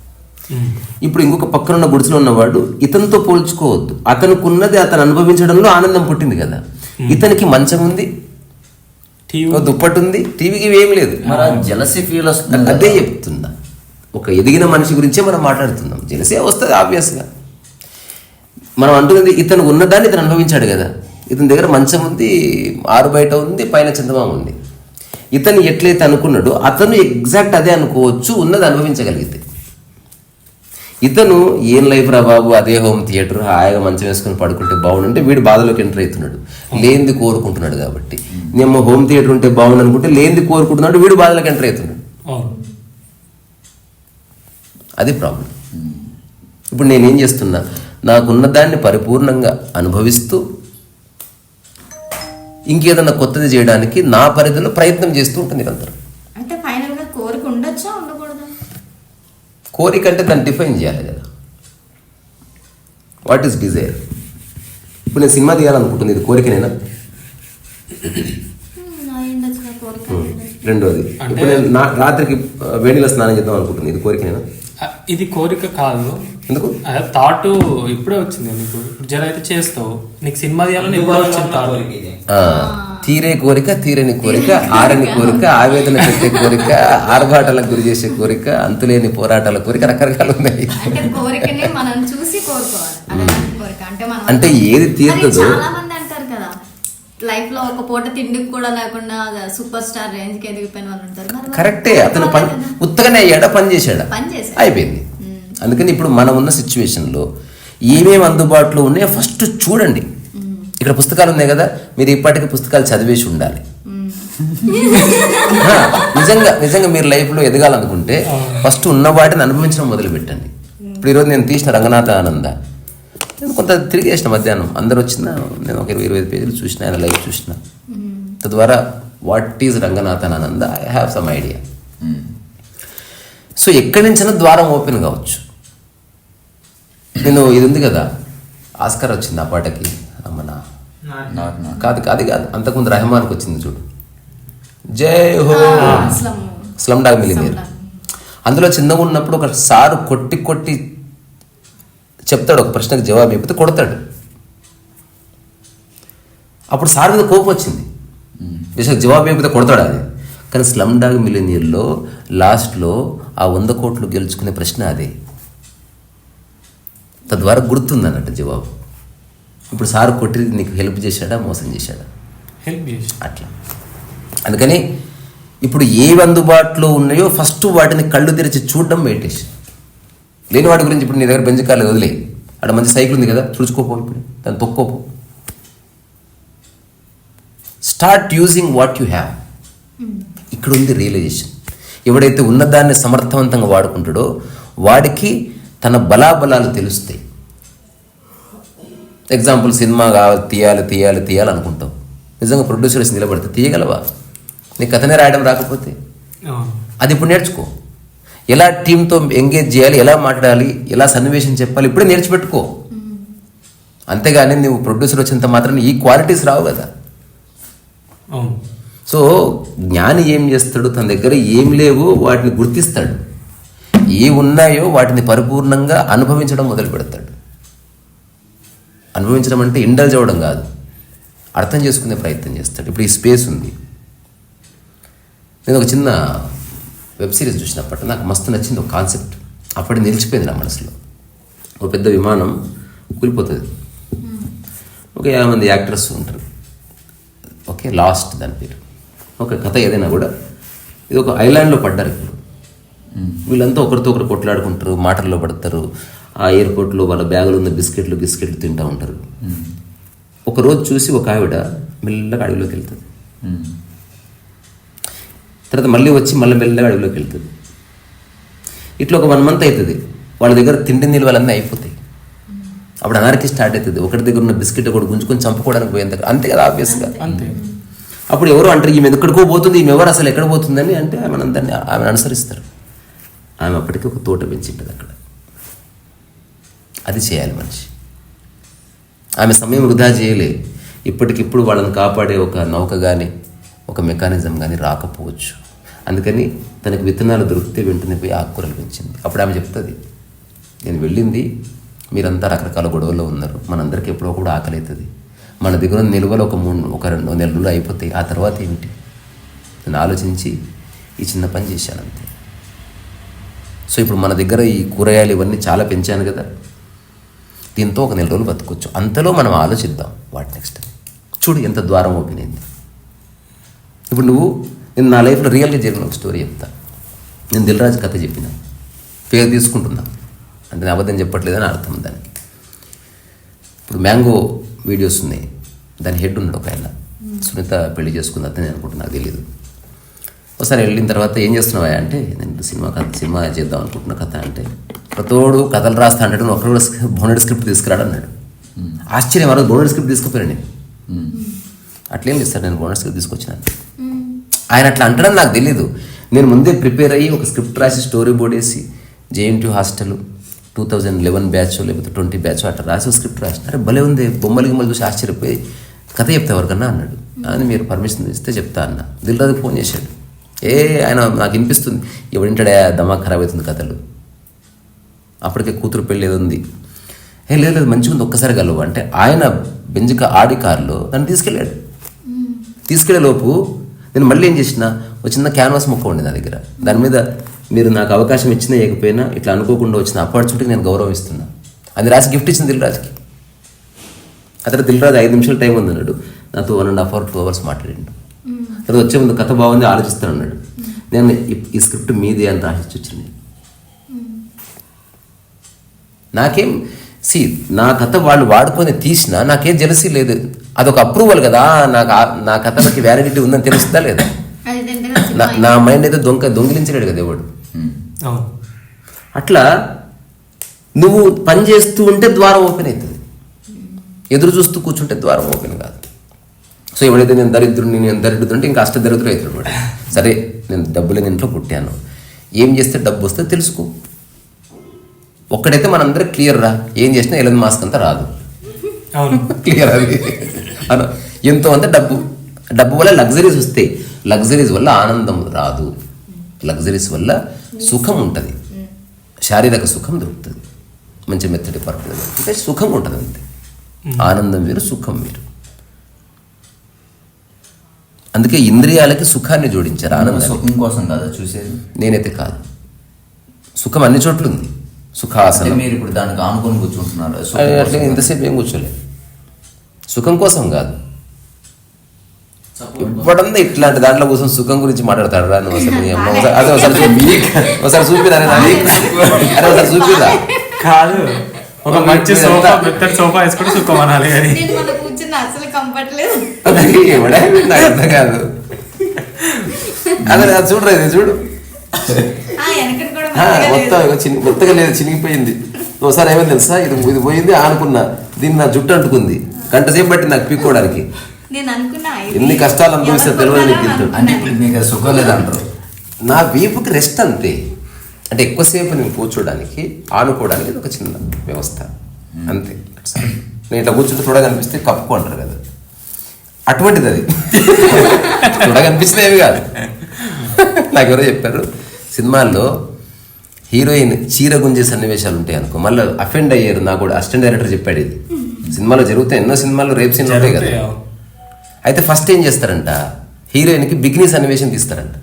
ఇప్పుడు ఇంకొక పక్కనున్న గుడిసెలో ఉన్నవాడు ఇతనితో పోల్చుకోవద్దు, అతనుకున్నది అతను అనుభవించడంలో ఆనందం పుట్టింది కదా. ఇతనికి మంచం ఉంది, దుప్పటి ఉంది, టీవీకి ఏం లేదు. జలసీ ఫీల్ వస్తుంది. అదే చెప్తున్నా, ఒక ఎదిగిన మనిషి గురించే మనం మాట్లాడుతున్నాం. జలసీ వస్తుంది ఆబ్వియస్గా. మనం అంటున్నది ఇతను ఉన్నదాన్ని ఇతను అనుభవించాడు కదా. ఇతని దగ్గర మంచం ఉంది, ఆరు బయట ఉంది, పైన చందమామ ఉంది. ఇతను ఎట్లయితే అనుకున్నాడో అతను ఎగ్జాక్ట్ అదే అనుకోవచ్చు, ఉన్నది అనుభవించగలిగితే. ఇతను ఏం లైఫ్ రా బాబు, అదే హోమ్ థియేటర్, హాయిగా మంచం వేసుకొని పడుకుంటే బాగుండంటే వీడు బాధలోకి ఎంటర్ అవుతున్నాడు. లేనిది కోరుకుంటున్నాడు కాబట్టి. నేను హోమ్ థియేటర్ ఉంటే బాగుండు అనుకుంటే లేనిది కోరుకుంటున్నాడు, వీడు బాధలోకి ఎంటర్ అవుతున్నాడు. అది ప్రాబ్లం. ఇప్పుడు నేనేం చేస్తున్నా, నాకున్న దాన్ని పరిపూర్ణంగా అనుభవిస్తూ ఇంకేదన్నా కొత్తది చేయడానికి నా పరిధిలో ప్రయత్నం చేస్తూ ఉంటుంది నిరంతరం. అయితే ఫైనల్ గా కోరిక ఉండొచ్చా ఉండకూడదా? కోరిక అంటే దాన్ని డిఫైన్ చేయాలి కదా. What is Dzire? ఇప్పుడు నేను సినిమా తీయాలనుకుంటుంది, ఇది కోరికనేనా? రెండోది, ఇప్పుడు నేను రాత్రికి వేడిలో స్నానం చేద్దాం అనుకుంటుంది, ఇది కోరికనేనా? ఇది కోరిక కాదు. ఎందుకు? థాట్ ఇప్పుడే వచ్చింది నీకు. జర అయితే చేస్తావు, నీకు సినిమా తీయాలని ఇప్పుడే వచ్చింది థాట్. తీరే కోరిక, తీరని కోరిక, ఆరని కోరిక, ఆవేదన పెట్టే కోరిక, ఆర్భాటాలకు గురి చేసే కోరిక, అంతులేని పోరాటాల కోరిక, రకరకాలు ఉన్నాయి. అంటే ఏది తీరుతుందో. చాలా మంది అంటారు కదా, లైఫ్ లో ఒక పూట తిండికి కూడా లేకుండా సూపర్ స్టార్ రేంజ్ కి ఎదిగిపోయిన వాళ్ళు ఉంటారు. కరెక్టే, అతను పని ఉత్తగానే అయ్యాడా, పని చేశాడా, అయిపోయింది. అందుకని ఇప్పుడు మనం ఉన్న సిచ్యువేషన్లో ఏమేమి అందుబాటులో ఉన్నాయో ఫస్ట్ చూడండి. ఇక్కడ పుస్తకాలు ఉన్నాయి కదా, మీరు ఇప్పటికీ పుస్తకాలు చదివేసి ఉండాలి. నిజంగా మీరు లైఫ్లో ఎదగాలనుకుంటే ఫస్ట్ ఉన్న వాటిని అనుభవించడం మొదలు పెట్టండి. ఇప్పుడు ఈరోజు నేను తీసిన రంగనాథ ఆనంద నేను కొంత తిరిగేసిన మధ్యాహ్నం, అందరు వచ్చిన నేను ఒక 20-25 పేజీలు చూసిన, ఆయన లైఫ్ చూసిన. తద్వారా వాట్ ఈజ్ రంగనాథన్ ఆనంద, I have some idea. So ఎక్కడి నుంచైనా ద్వారం ఓపెన్ కావచ్చు. నేను ఇది ఉంది కదా, ఆస్కార్ వచ్చింది ఆ పాటకి, మన కాదు అంతకుముందు రెహమాన్కి వచ్చింది చూడు, జై హో స్లమ్ డాగ్ మిలియనీర్. అందులో చిన్నగా ఉన్నప్పుడు ఒక సారు కొట్టి చెప్తాడు, ఒక ప్రశ్నకు జవాబు చెప్తే కొడతాడు. అప్పుడు సార్ మీద కోపం వచ్చింది, జవాబు చెప్తే కొడతాడు అది. కానీ స్లమ్ డాగ్ మిలియనీర్లో లాస్ట్లో ఆ 100 కోట్లు గెలుచుకునే ప్రశ్న అదే. తద్వారా గుర్తుంది అన్నట్టు జవాబు. ఇప్పుడు సార్ కొట్టి నీకు హెల్ప్ చేశాడా, మోసం చేశాడా? హెల్ప్ చేసి అట్లా. అందుకని ఇప్పుడు ఏవి అందుబాటులో ఉన్నాయో ఫస్ట్ వాటిని కళ్ళు తెరిచి చూడడం మెడిటేషన్. లేని వాటి గురించి ఇప్పుడు నీ దగ్గర బెంచ్ కార్లు వదిలే, అక్కడ మంచి సైకిల్ ఉంది కదా, తుడుచుకోపో, ఇప్పుడు దాన్ని తొక్కోపో. Start using what you have. ఇక్కడ ఉంది రియలైజేషన్. ఎవడైతే ఉన్నదాన్ని సమర్థవంతంగా వాడుకుంటాడో వాడికి తన బలాబలాలు తెలుస్తాయి. ఎగ్జాంపుల్, సినిమా కావాలి, తీయాలి అనుకుంటావు. నిజంగా ప్రొడ్యూసర్స్ నిలబడితే తీయగలవా? నీ కథనే రాయడం రాకపోతే అది ఇప్పుడు నేర్చుకో. ఎలా టీంతో ఎంగేజ్ చేయాలి, ఎలా మాట్లాడాలి, ఎలా సన్నివేశం చెప్పాలి ఇప్పుడే నేర్చిపెట్టుకో. అంతేగాని నువ్వు ప్రొడ్యూసర్ వచ్చినంత మాత్రం ఈ క్వాలిటీస్ రావు కదా. అవును. సో జ్ఞాని ఏం చేస్తాడు, తన దగ్గర ఏం లేవో వాటిని గుర్తిస్తాడు, ఏ ఉన్నాయో వాటిని పరిపూర్ణంగా అనుభవించడం మొదలు పెడతాడు. అనుభవించడం అంటే ఇండల్జ్ అవ్వడం కాదు, అర్థం చేసుకునే ప్రయత్నం చేస్తాడు. ఇప్పుడు ఈ స్పేస్ ఉంది. నేను ఒక చిన్న వెబ్ సిరీస్ చూసినప్పటి నాకు మస్తు నచ్చింది ఒక కాన్సెప్ట్. అప్పటి నిలిచిపోయింది నా మనసులో. ఒక పెద్ద విమానం కూలిపోతుంది, ఒక 50 మంది యాక్టర్స్ ఉంటారు. ఓకే, లాస్ట్ దాని పేరు. ఒక కథ ఏదైనా కూడా ఇది ఒక ఐలాండ్లో పడ్డారు. ఇప్పుడు వీళ్ళంతా ఒకరితో ఒకరు కొట్లాడుకుంటారు, మాటల్లో పడతారు. ఆ ఎయిర్పోర్ట్లో వాళ్ళ బ్యాగులు ఉన్న బిస్కెట్లు తింటూ ఉంటారు. ఒకరోజు చూసి ఒక ఆవిడ మెల్లగా అడవిలోకి వెళ్తుంది. తర్వాత మళ్ళీ వచ్చి మెల్లగా అడవిలోకి వెళ్తుంది. ఇట్లా ఒక 1 month అవుతుంది. వాళ్ళ దగ్గర తిండి నిల్వలన్నీ అయిపోతాయి. అప్పుడు అనార్కీ స్టార్ట్ అవుతుంది. ఒకటి దగ్గర ఉన్న బిస్కెట్ ఒకటి గుంజుకొని చంపుకోవడానికి పోయేంత, అంతే కదా ఆబ్వియస్గా. అంతే. అప్పుడు ఎవరు అంటారు ఈమె ఎక్కడికో పోతుంది, ఈమె ఎవరు అసలు ఎక్కడ పోతుందని అంటే ఆమెను అనుసరిస్తారు. ఆమె అప్పటికి ఒక తోట పెంచింటుంది అక్కడ. అది చేయాలి మనిషి. ఆమె సమయం వృధా చేయలే. ఇప్పటికిప్పుడు వాళ్ళని కాపాడే ఒక నౌక కానీ ఒక మెకానిజం కానీ రాకపోవచ్చు. అందుకని తనకు విత్తనాలు దొరికితే వెంటనే పోయి ఆకుకూరలు పెంచింది. అప్పుడు ఆమె చెప్తుంది, నేను వెళ్ళింది, మీరంతా రకరకాల గొడవల్లో ఉన్నారు, మనందరికీ ఎప్పుడో కూడా ఆకలి అవుతుంది, మన దగ్గర నిల్వలు ఒక 2 నెలలు అయిపోతాయి, ఆ తర్వాత ఏమిటి? నేను ఆలోచించి ఈ చిన్న పని చేశాను అంతే. సో ఇప్పుడు మన దగ్గర ఈ కూరగాయలు ఇవన్నీ చాలా పెంచాను కదా, దీంతో ఒక 1 నెల రోజులు బతుకోవచ్చు. అంతలో మనం ఆలోచిద్దాం వాటి నెక్స్ట్. చూడు ఎంత ద్వారం ఓపెన్ అయింది. ఇప్పుడు నేను నా లైఫ్లో రియల్గా జరిగిన ఒక స్టోరీ చెప్తా. నేను దిల్ రాజు కథ చెప్పిన, పేరు తీసుకుంటున్నా అంటే నేను అబద్ధం చెప్పట్లేదని అర్థం దానికి. ఇప్పుడు మ్యాంగో వీడియోస్ ఉన్నాయి, దాని హెడ్ ఉన్నాడు ఒక ఆయన, సునీత పెళ్లి చేసుకుంది అతను అనుకుంటున్నా, నాకు తెలియదు. ఒకసారి వెళ్ళిన తర్వాత ఏం చేస్తున్నావా అంటే, నేను సినిమా చేద్దాం అనుకుంటున్న కథ అంటే, ప్రతోడు కథలు రాస్తా అంటే నువ్వు ఒక్కడు కూడా బౌండెడ్ స్క్రిప్ట్ తీసుకురాడు అన్నాడు. ఆశ్చర్యం, ఆ రోజు బౌండెడ్ స్క్రిప్ట్ తీసుకుపోయాను నేను. అట్లేం లేదు సార్, నేను బౌండెడ్ స్క్రిప్ట్ తీసుకొచ్చినాను. ఆయన అట్లా అంటాడని నాకు తెలీదు. నేను ముందే ప్రిపేర్ అయ్యి ఒక స్క్రిప్ట్ రాసి స్టోరీ బోర్డ్ వేసి JNTU హాస్టల్ 2011 బ్యాచ్ లేకపోతే 20 బ్యాచ్ అట్లా రాసి స్క్రిప్ట్ రాసిన. అరే భలే ఉంది, బొమ్మలు గిమ్మలు చూసి ఆశ్చర్యపోయి కథ చెప్తా ఎవరికన్నా అన్నాడు. అని మీరు పర్మిషన్ ఇస్తే చెప్తా అన్న. దిల్ రాజుకి ఫోన్ చేశాడు. ఆయన నాకు వినిపిస్తుంది, ఎవడింటాడే దమాక్ ఖరాబ్ అవుతుంది కథలు, అప్పటికే కూతురు పెళ్ళి ఏదో ఉంది. లేదు మంచిగా ఉంది, ఒక్కసారి కలవు అంటే ఆయన బెంజ్ ఆడి కారులో దాన్ని తీసుకెళ్ళే లోపు నేను మళ్ళీ ఏం చేసిన, ఒక చిన్న క్యాన్వాస్ మొక్క ఉండే నా దగ్గర, దాని మీద మీరు నాకు అవకాశం ఇచ్చినా ఇవ్వకపోయినా ఇట్లా అనుకోకుండా వచ్చిన ఆపర్చునిటీకి నేను గౌరవిస్తున్నా అది రాసి గిఫ్ట్ ఇచ్చిన దిల్ రాజుకి. అతను దిల్ రాజు 5 నిమిషాలు టైం ఉంది అన్నాడు, నాతో 1.5 hours 2 hours మాట్లాడిండు. తర్వాత వచ్చే ముందు కథ బాగుంది ఆలోచిస్తాను అన్నాడు. నేను ఈ స్క్రిప్ట్ మీదే అని రాసి వచ్చింది. నాకేం నా కథ వాళ్ళు వాడుకొని తీసినా నాకేం జెలసీ లేదు, అదొక అప్రూవల్ కదా. నా కథలకి వ్యాలిడిటీ ఉందని తెలుస్తుందా లేదా? నా మైండ్ అయితే దొంగిలించలేడు కదా ఎవడు. అట్లా నువ్వు పని చేస్తూ ఉంటే ద్వారం ఓపెన్ అవుతుంది, ఎదురు చూస్తూ కూర్చుంటే ద్వారం ఓపెన్ కాదు. సో ఎవడైతే నేను దరిద్రుడు అంటే ఇంకా అష్టదరిద్రుడు అవుతాడు వాడు. సరే నేను డబ్బులు ఇంట్లో పుట్టాను, ఏం చేస్తే డబ్బు వస్తే తెలుసుకో. ఒక్కడైతే మనందరం క్లియర్ రా, ఏం చేసినా ఎలన్ మాస్క్ అంతా రాదు, క్లియర్. అది ఎంతో అంత డబ్బు వల్ల లగ్జరీస్ వస్తాయి, లగ్జరీస్ వల్ల ఆనందం రాదు. లగ్జరీస్ వల్ల సుఖం ఉంటుంది, శారీరక సుఖం దొరుకుతుంది, మంచి మెత్తటి పరుపులు దొరుకుతుంది, సుఖం ఉంటుంది అంతే. ఆనందం వేరు, సుఖం వేరు. అందుకే ఇంద్రియాలకి సుఖాన్ని జోడించారు, ఆనందం సుఖం కోసం కాదా చూసేది? నేనైతే కాదు, సుఖం అన్ని చోట్ల ఉంది. సుఖాసనం మీరు ఇప్పుడు దానికి ఆనుకొని కూర్చుంటున్నారు, అట్లా ఇంతసేపు ఏం కూర్చోలే. సుఖం కోసం కాదు, ఇప్పుడంతా ఇట్లాంటి దాంట్లో కోసం సుఖం గురించి మాట్లాడతాడు రా నువ్వు. అసలు అదే ఒకసారి చూపిరా, అరే ఒకసారి చూపిరా. కాదు, ఒక మంచి సోఫా, మెత్తటి సోఫా వేసుకుంటే సుఖం అనాలి. అసలు కంఫర్ట్ లేదు, నాకు అర్థం కాదు. అదే అది చూడరా, ఇది చూడు మొత్తం మెత్తగా లేదు, చినిగిపోయింది. ఒకసారి ఏమైంది తెలుసా, ఇది పోయింది ఆనుకున్నా, దీన్ని నా జుట్టు అంటుకుంది, గంట సేపు పట్టింది నాకు పీక్కోవడానికి. ఎన్ని కష్టాలు అనుభవిస్తా తెలియదు నీకు. అంటే ఇప్పుడు నీకు సుఖం లేదంటారు. నా వీపుకి రెస్ట్ అంతే, అంటే ఎక్కువసేపు నేను కూర్చోడానికి ఆనుకోవడానికి ఇది ఒక చిన్న వ్యవస్థ అంతే. నేను ఇట్లా కూర్చుంటే చూడగనిపిస్తే కప్పుకో అంటారు కదా, అటువంటిది అది. చూడగనిపిస్తే ఏమి కాదు. నాకు ఎవరో చెప్పారు, సినిమాల్లో హీరోయిన్ చీర గుంజే సన్నివేశాలు ఉంటాయి అనుకో, మళ్ళీ అఫెండ్ అయ్యారు. నాకు కూడా అసిస్టెంట్ డైరెక్టర్ చెప్పాడు, ఇది సినిమాలో జరుగుతాయి, ఎన్నో సినిమాల్లో రేప్ సీన్లు ఉంటాయి కదా. అయితే ఫస్ట్ ఏం చేస్తారంట, హీరోయిన్కి బికినీ సన్నివేశం తీస్తారంట.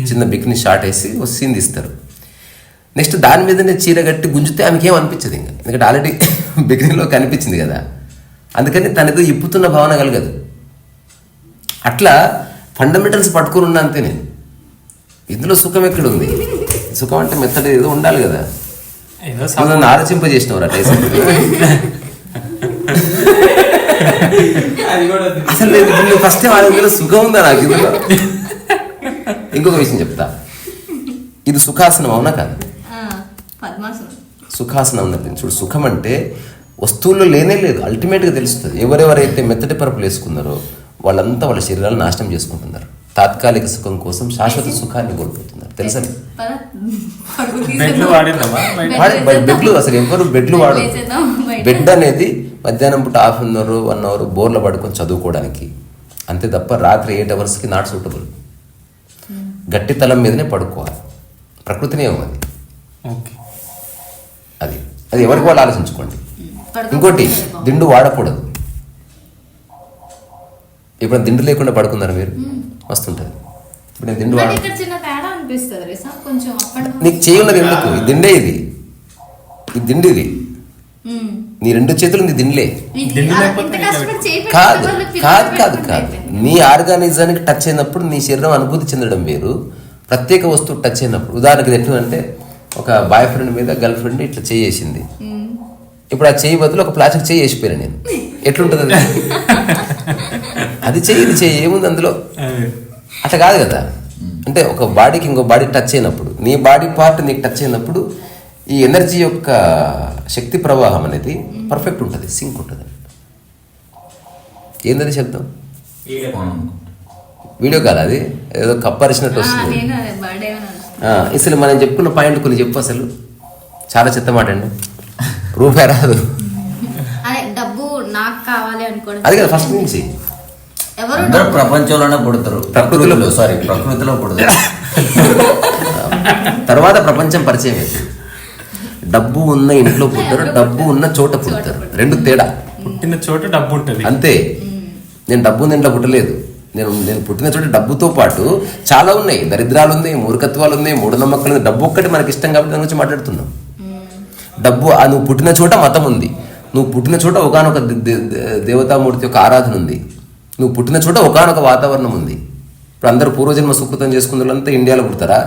చిన్న బికినీ షార్ట్ వేసి ఒక సీన్ తీస్తారు. నెక్స్ట్ దాని మీదనే చీర కట్టి గుంజితే ఆమెకి ఏం అనిపించదు ఇంకా, ఎందుకంటే ఆల్రెడీ బికినీలో కనిపించింది కదా. అందుకని తనతో ఇప్పుతున్న భావన కలగదు. అట్లా ఫండమెంటల్స్ పట్టుకుని ఉన్నా అంతే నేను. ఇందులో సుఖం ఎక్కడ ఉంది? సుఖం అంటే మెత్తడి ఏదో ఉండాలి కదా. నన్ను ఆలోచింపజేసినవారు అట్లా అసలు నేను ఫస్ట్ టైం ఇందులో సుఖం ఉందా నాకు ఇందులో. ఇంకొక విషయం చెప్తా, ఇది సుఖాసనం అవునా కాదు? సుఖాసనం ఉన్నది చూడు. సుఖం అంటే వస్తువుల్లో లేనే లేదు, అల్టిమేట్గా తెలుస్తుంది. ఎవరెవరైతే మెత్తటి పరుపులు వేసుకున్నారో వాళ్ళంతా వాళ్ళ శరీరాలు నాశనం చేసుకుంటున్నారు. తాత్కాలిక సుఖం కోసం శాశ్వత సుఖాన్ని కోల్పోతున్నారు. తెలుసా? బెడ్లు అసలు ఎవరు బెడ్లు వాడు. బెడ్ అనేది మధ్యాహ్నం పూట 1/2 అవర్ 1 అవర్ బోర్లో పడుకొని చదువుకోవడానికి అంతే తప్ప రాత్రి 8 అవర్స్కి నాట్ సూటబుల్. గట్టి తలం మీదనే పడుకోవాలి. ప్రకృతినే అది. అది అది ఎవరికి వాళ్ళు ఆలోచించుకోండి. ఇంకోటి, దిండు వాడకూడదు. ఇప్పుడు దిండు లేకుండా పడుకున్నారు మీరు, వస్తుంటుంది. ఇప్పుడు నేను దిండు వాడ, నీకు చేయి ఉన్నది ఎందుకు? ఈ దిండే ఇది, ఈ దిండు ఇది. నీ 2 చేతులు నీ దిండ్లే. కాదు కాదు కాదు కాదు నీ ఆర్గానిజానికి టచ్ అయినప్పుడు నీ శరీరం అనుభూతి చెందడం వేరు, ప్రత్యేక వస్తువు టచ్ అయినప్పుడు. ఉదాహరణకి ఎట్లా అంటే, ఒక బాయ్ ఫ్రెండ్ మీద గర్ల్ ఫ్రెండ్ ఇట్లా చేయేసింది. ఇప్పుడు ఆ చేయి బదులు ఒక ప్లాస్టిక్ చేయి వేసిపోయాను నేను. ఎట్లుంటుంది అది? అది చెయ్యి, ఇది చెయ్యి, ఏముంది అందులో? అట్లా కాదు కదా. అంటే ఒక బాడీకి ఇంకో బాడీ టచ్ అయినప్పుడు, నీ బాడీ పార్ట్ నీకు టచ్ అయినప్పుడు ఈ ఎనర్జీ యొక్క శక్తి ప్రవాహం అనేది పర్ఫెక్ట్ ఉంటుంది, సింక్ ఉంటుంది. ఏంటది శబ్దం? వీడియో కాదు అది, ఏదో కప్పరిచినట్టు వస్తుంది. అసలు మనం చెప్పుకున్న పాయింట్ కొన్ని చెప్పు. అసలు చాలా చెత్త మాట అండి, రూపాయి రాదు. డబ్బు నాకు కావాలి అనుకోవడం అది కదా ఫస్ట్ నుంచి. అందరూ ప్రపంచంలోనే పుడతారు, ప్రకృతిలో పుడతారు. తర్వాత ప్రపంచం పరిచయం అవుతుంది. డబ్బు ఉన్న ఇంట్లో పుట్టారు, డబ్బు ఉన్న చోట పుడతారు. 2 తేడా. పుట్టిన చోట డబ్బు ఉంటుంది అంతే. నేను డబ్బు ఉన్న ఇంట్లో పుట్టలేదు. నేను పుట్టిన చోట డబ్బుతో పాటు చాలా ఉన్నాయి. దరిద్రాలు ఉన్నాయి, మూర్ఖత్వాలు ఉన్నాయి, మూఢనమ్మకాలు ఉన్నాయి. డబ్బు ఒక్కటి మనకి ఇష్టం కాబట్టి దాని గురించి మాట్లాడుతున్నాం. డబ్బు, నువ్వు పుట్టిన చోట మతం ఉంది, నువ్వు పుట్టిన చోట ఒకానొక దేవతామూర్తి యొక్క ఆరాధన ఉంది, నువ్వు పుట్టిన చోట ఒకానొక వాతావరణం ఉంది. ఇప్పుడు అందరూ పూర్వజన్మ సుకృతం చేసుకున్న వాళ్ళంతా ఇండియాలో పుడతారా?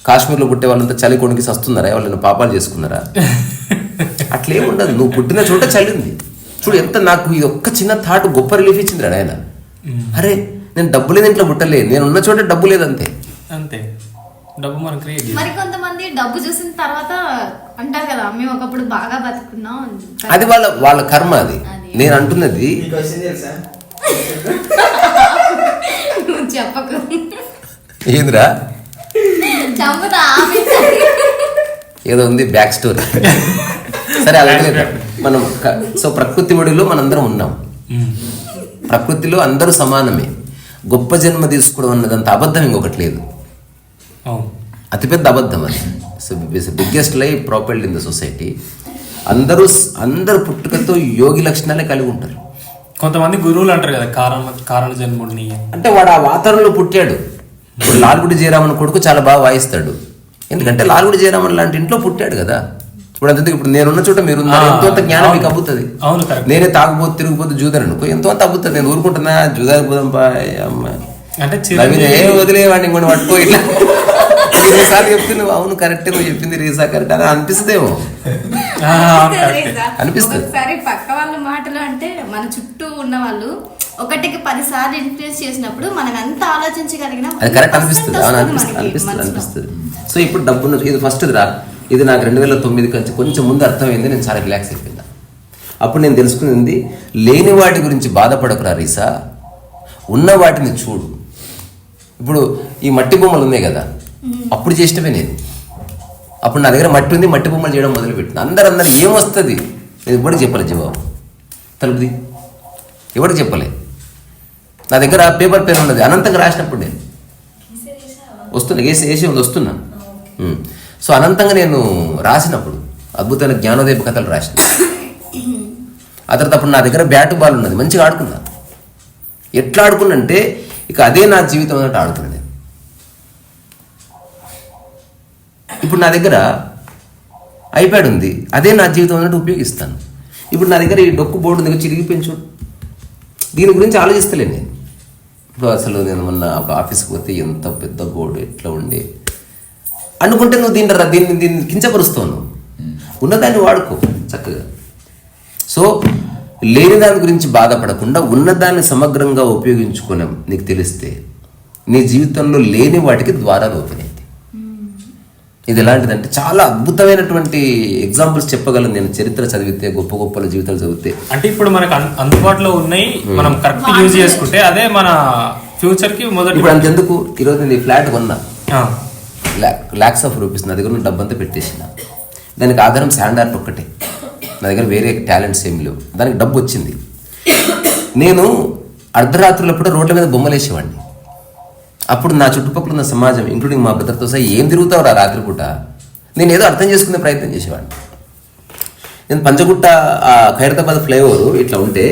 కాశ్మీర్లో పుట్టే వాళ్ళంతా చలి కొనికి సస్తున్నారా? వాళ్ళని పాపాలు చేసుకున్నారా? అట్లేముండదు. నువ్వు పుట్టిన చోట చలింది. చూడు ఎంత నాకు ఇది ఒక్క చిన్న థాట్ గొప్ప రిలీఫ్ ఇచ్చింది రా ఆయన. అరే నేను డబ్బు లేదు ఇంట్లో పుట్టలేదు, నేను ఉన్న చోట డబ్బు లేదు, అంతే అంతే. డబ్బు మనం క్రియేట్. మరి కొంతమంది డబ్బు చూసిన తర్వాత అంటారు కదా, మేము ఒకప్పుడు బాగా బతుకున్నాం. అది వాళ్ళ కర్మ. అది నేను అంటున్నది. చెప్పకు ఏందిరా చంపుతా. ఏదో ఉంది బ్యాక్ స్టోరీ. సరే అలాగే మనం. సో ప్రకృతి ఒడిలో మనందరం ఉన్నాం. ప్రకృతిలో అందరూ సమానమే. గొప్ప జన్మ తీసుకోవడం అన్నదంత అబద్ధం ఇంకొకటి లేదు. అతిపెద్ద అబద్ధం అది. బిగ్గెస్ట్ లై ప్రాపర్డ్ ఇన్ ద సొసైటీ. అందరూ పుట్టుకతో యోగి లక్షణాలే కలిగి ఉంటారు. కొంతమంది గురువులు అంటారు కదా, కారణ జన్ముడిని. అంటే వాడు ఆ వాతావరణంలో పుట్టాడు. ఇప్పుడు లాల్గుడి జయరామన్ కొడుకు చాలా బాగా వాయిస్తాడు, ఎందుకంటే లాల్గుడి జయరామన్ లాంటి ఇంట్లో పుట్టాడు కదా. ఇప్పుడు అంతే. ఇప్పుడు నేనున్న చోట మీరు ఎంతో అంత జ్ఞానం మీకు అబ్బుతుంది. నేనే తాగుపోతు తిరిగిపోతు జూదర్ అనుకో, ఎంతో అంత అబ్బుతుంది. నేను ఊరుకుంటున్నా జూదారి పోదాంపా అమ్మ అంటే వదిలేవాడిని ఇంకొని పట్టుకో ఇట్లా. 20 సార్లు చెప్తే నువ్వు అవును కరెక్టే, నువ్వు చెప్పింది రీసా కరెక్ట్ అని అనిపిస్తుందేమో. అనిపిస్తుంది. పక్క వాళ్ళ మాటలు అంటే మన చుట్టూ ఉన్న వాళ్ళు ఒకటికి 10 సార్లు ఇన్ఫ్లుయెన్స్ చేసినప్పుడు మనం ఎంత ఆలోచించగలిగినా అది కరెక్ట్ అనిపిస్తుంది. అనిపిస్తుంది. సో ఇప్పుడు డబ్బును ఇది ఫస్ట్ రా. ఇది నాకు 2009 కంటే కొంచెం ముందు అర్థమైంది. నేను చాలా రిలాక్స్ అయిపోయిందా. అప్పుడు నేను తెలుసుకున్నది, లేని వాటి గురించి బాధపడకురా రీసా, ఉన్న వాటిని చూడు. ఇప్పుడు ఈ మట్టి బొమ్మలు ఉన్నాయి కదా, అప్పుడు చేసినవే నేను. అప్పుడు నా దగ్గర మట్టి ఉంది, మట్టి బొమ్మలు చేయడం మొదలుపెట్టిన. అందరూ ఏమొస్తుంది, నేను ఎవరికి చెప్పలే జవాబు. తలుపుది ఎవరికి చెప్పలే. నా దగ్గర పేపర్ పెన్ ఉన్నది, అనంతంగా రాసినప్పుడు నేను వస్తున్నా, వేసి ఉంది వస్తున్నా. సో అనంతంగా నేను రాసినప్పుడు అద్భుతమైన జ్ఞానోదయ కథలు రాసిన. ఆ తర్వాత అప్పుడు నా దగ్గర బ్యాట్ బాల్ ఉన్నది, మంచిగా ఆడుకున్నా. ఎట్లా ఆడుకున్నంటే ఇక అదే నా జీవితం అన్నట్టు ఆడుకున్నా నేను. ఇప్పుడు నా దగ్గర ఐప్యాడ్ ఉంది, అదే నా జీవితం అన్నట్టు ఉపయోగిస్తాను. ఇప్పుడు నా దగ్గర ఈ డొక్కు బోర్డు ఉంది, చిరిగిపోయింది చూడు. దీని గురించి ఆలోచిస్తలేను నేను. ఇప్పుడు అసలు నేను మొన్న ఒక ఆఫీస్కి పోతే ఎంత పెద్ద బోర్డు ఎట్లా ఉండే అనుకుంటే నువ్వు దీన్ని కించపరుస్తావు. నువ్వు ఉన్నదాన్ని వాడుకో చక్కగా. సో లేని దాని గురించి బాధపడకుండా ఉన్నదాన్ని సమగ్రంగా ఉపయోగించుకోవడం నీకు తెలిస్తే నీ జీవితంలో లేని వాటికి ద్వారాలు ఓపెన్ అయింది. ఇది ఎలాంటిదంటే చాలా అద్భుతమైనటువంటి ఎగ్జాంపుల్స్ చెప్పగలను నేను. చరిత్ర చదివితే, గొప్ప గొప్పల జీవితాలు చదివితే. అంటే ఇప్పుడు మనకు అందుబాటులో ఉన్నాయి, మనం కరెక్ట్ యూజ్ చేసుకుంటే అదే మన ఫ్యూచర్ కి మొదటి. ఇప్పుడు అంతెందుకు, ఈరోజు నేను ఈ ఫ్లాట్ కొన్నా, లాక్స్ ఆఫ్ రూపీస్ నా దగ్గర ఉన్న డబ్బంతా పెట్టేసిన. దానికి ఆధారం శాండ్ ఆర్ట్ ఒక్కటే, నా దగ్గర వేరే టాలెంట్స్ ఏం లేవు. దానికి డబ్బు వచ్చింది. నేను అర్ధరాత్రులప్పుడు రోడ్ల మీద బొమ్మలు వేసేవాడిని. అప్పుడు నా చుట్టుపక్కల ఉన్న సమాజం ఇంక్లూడింగ్ మా బ్రదర్తో సహా ఏం తిరుగుతావు రాత్రిపూట, నేను ఏదో అర్థం చేసుకునే ప్రయత్నం చేసేవాడిని. నేను పంచగుట్ట ఖైరతాబాద్ ఫ్లైఓవర్ ఇట్లా ఉంటే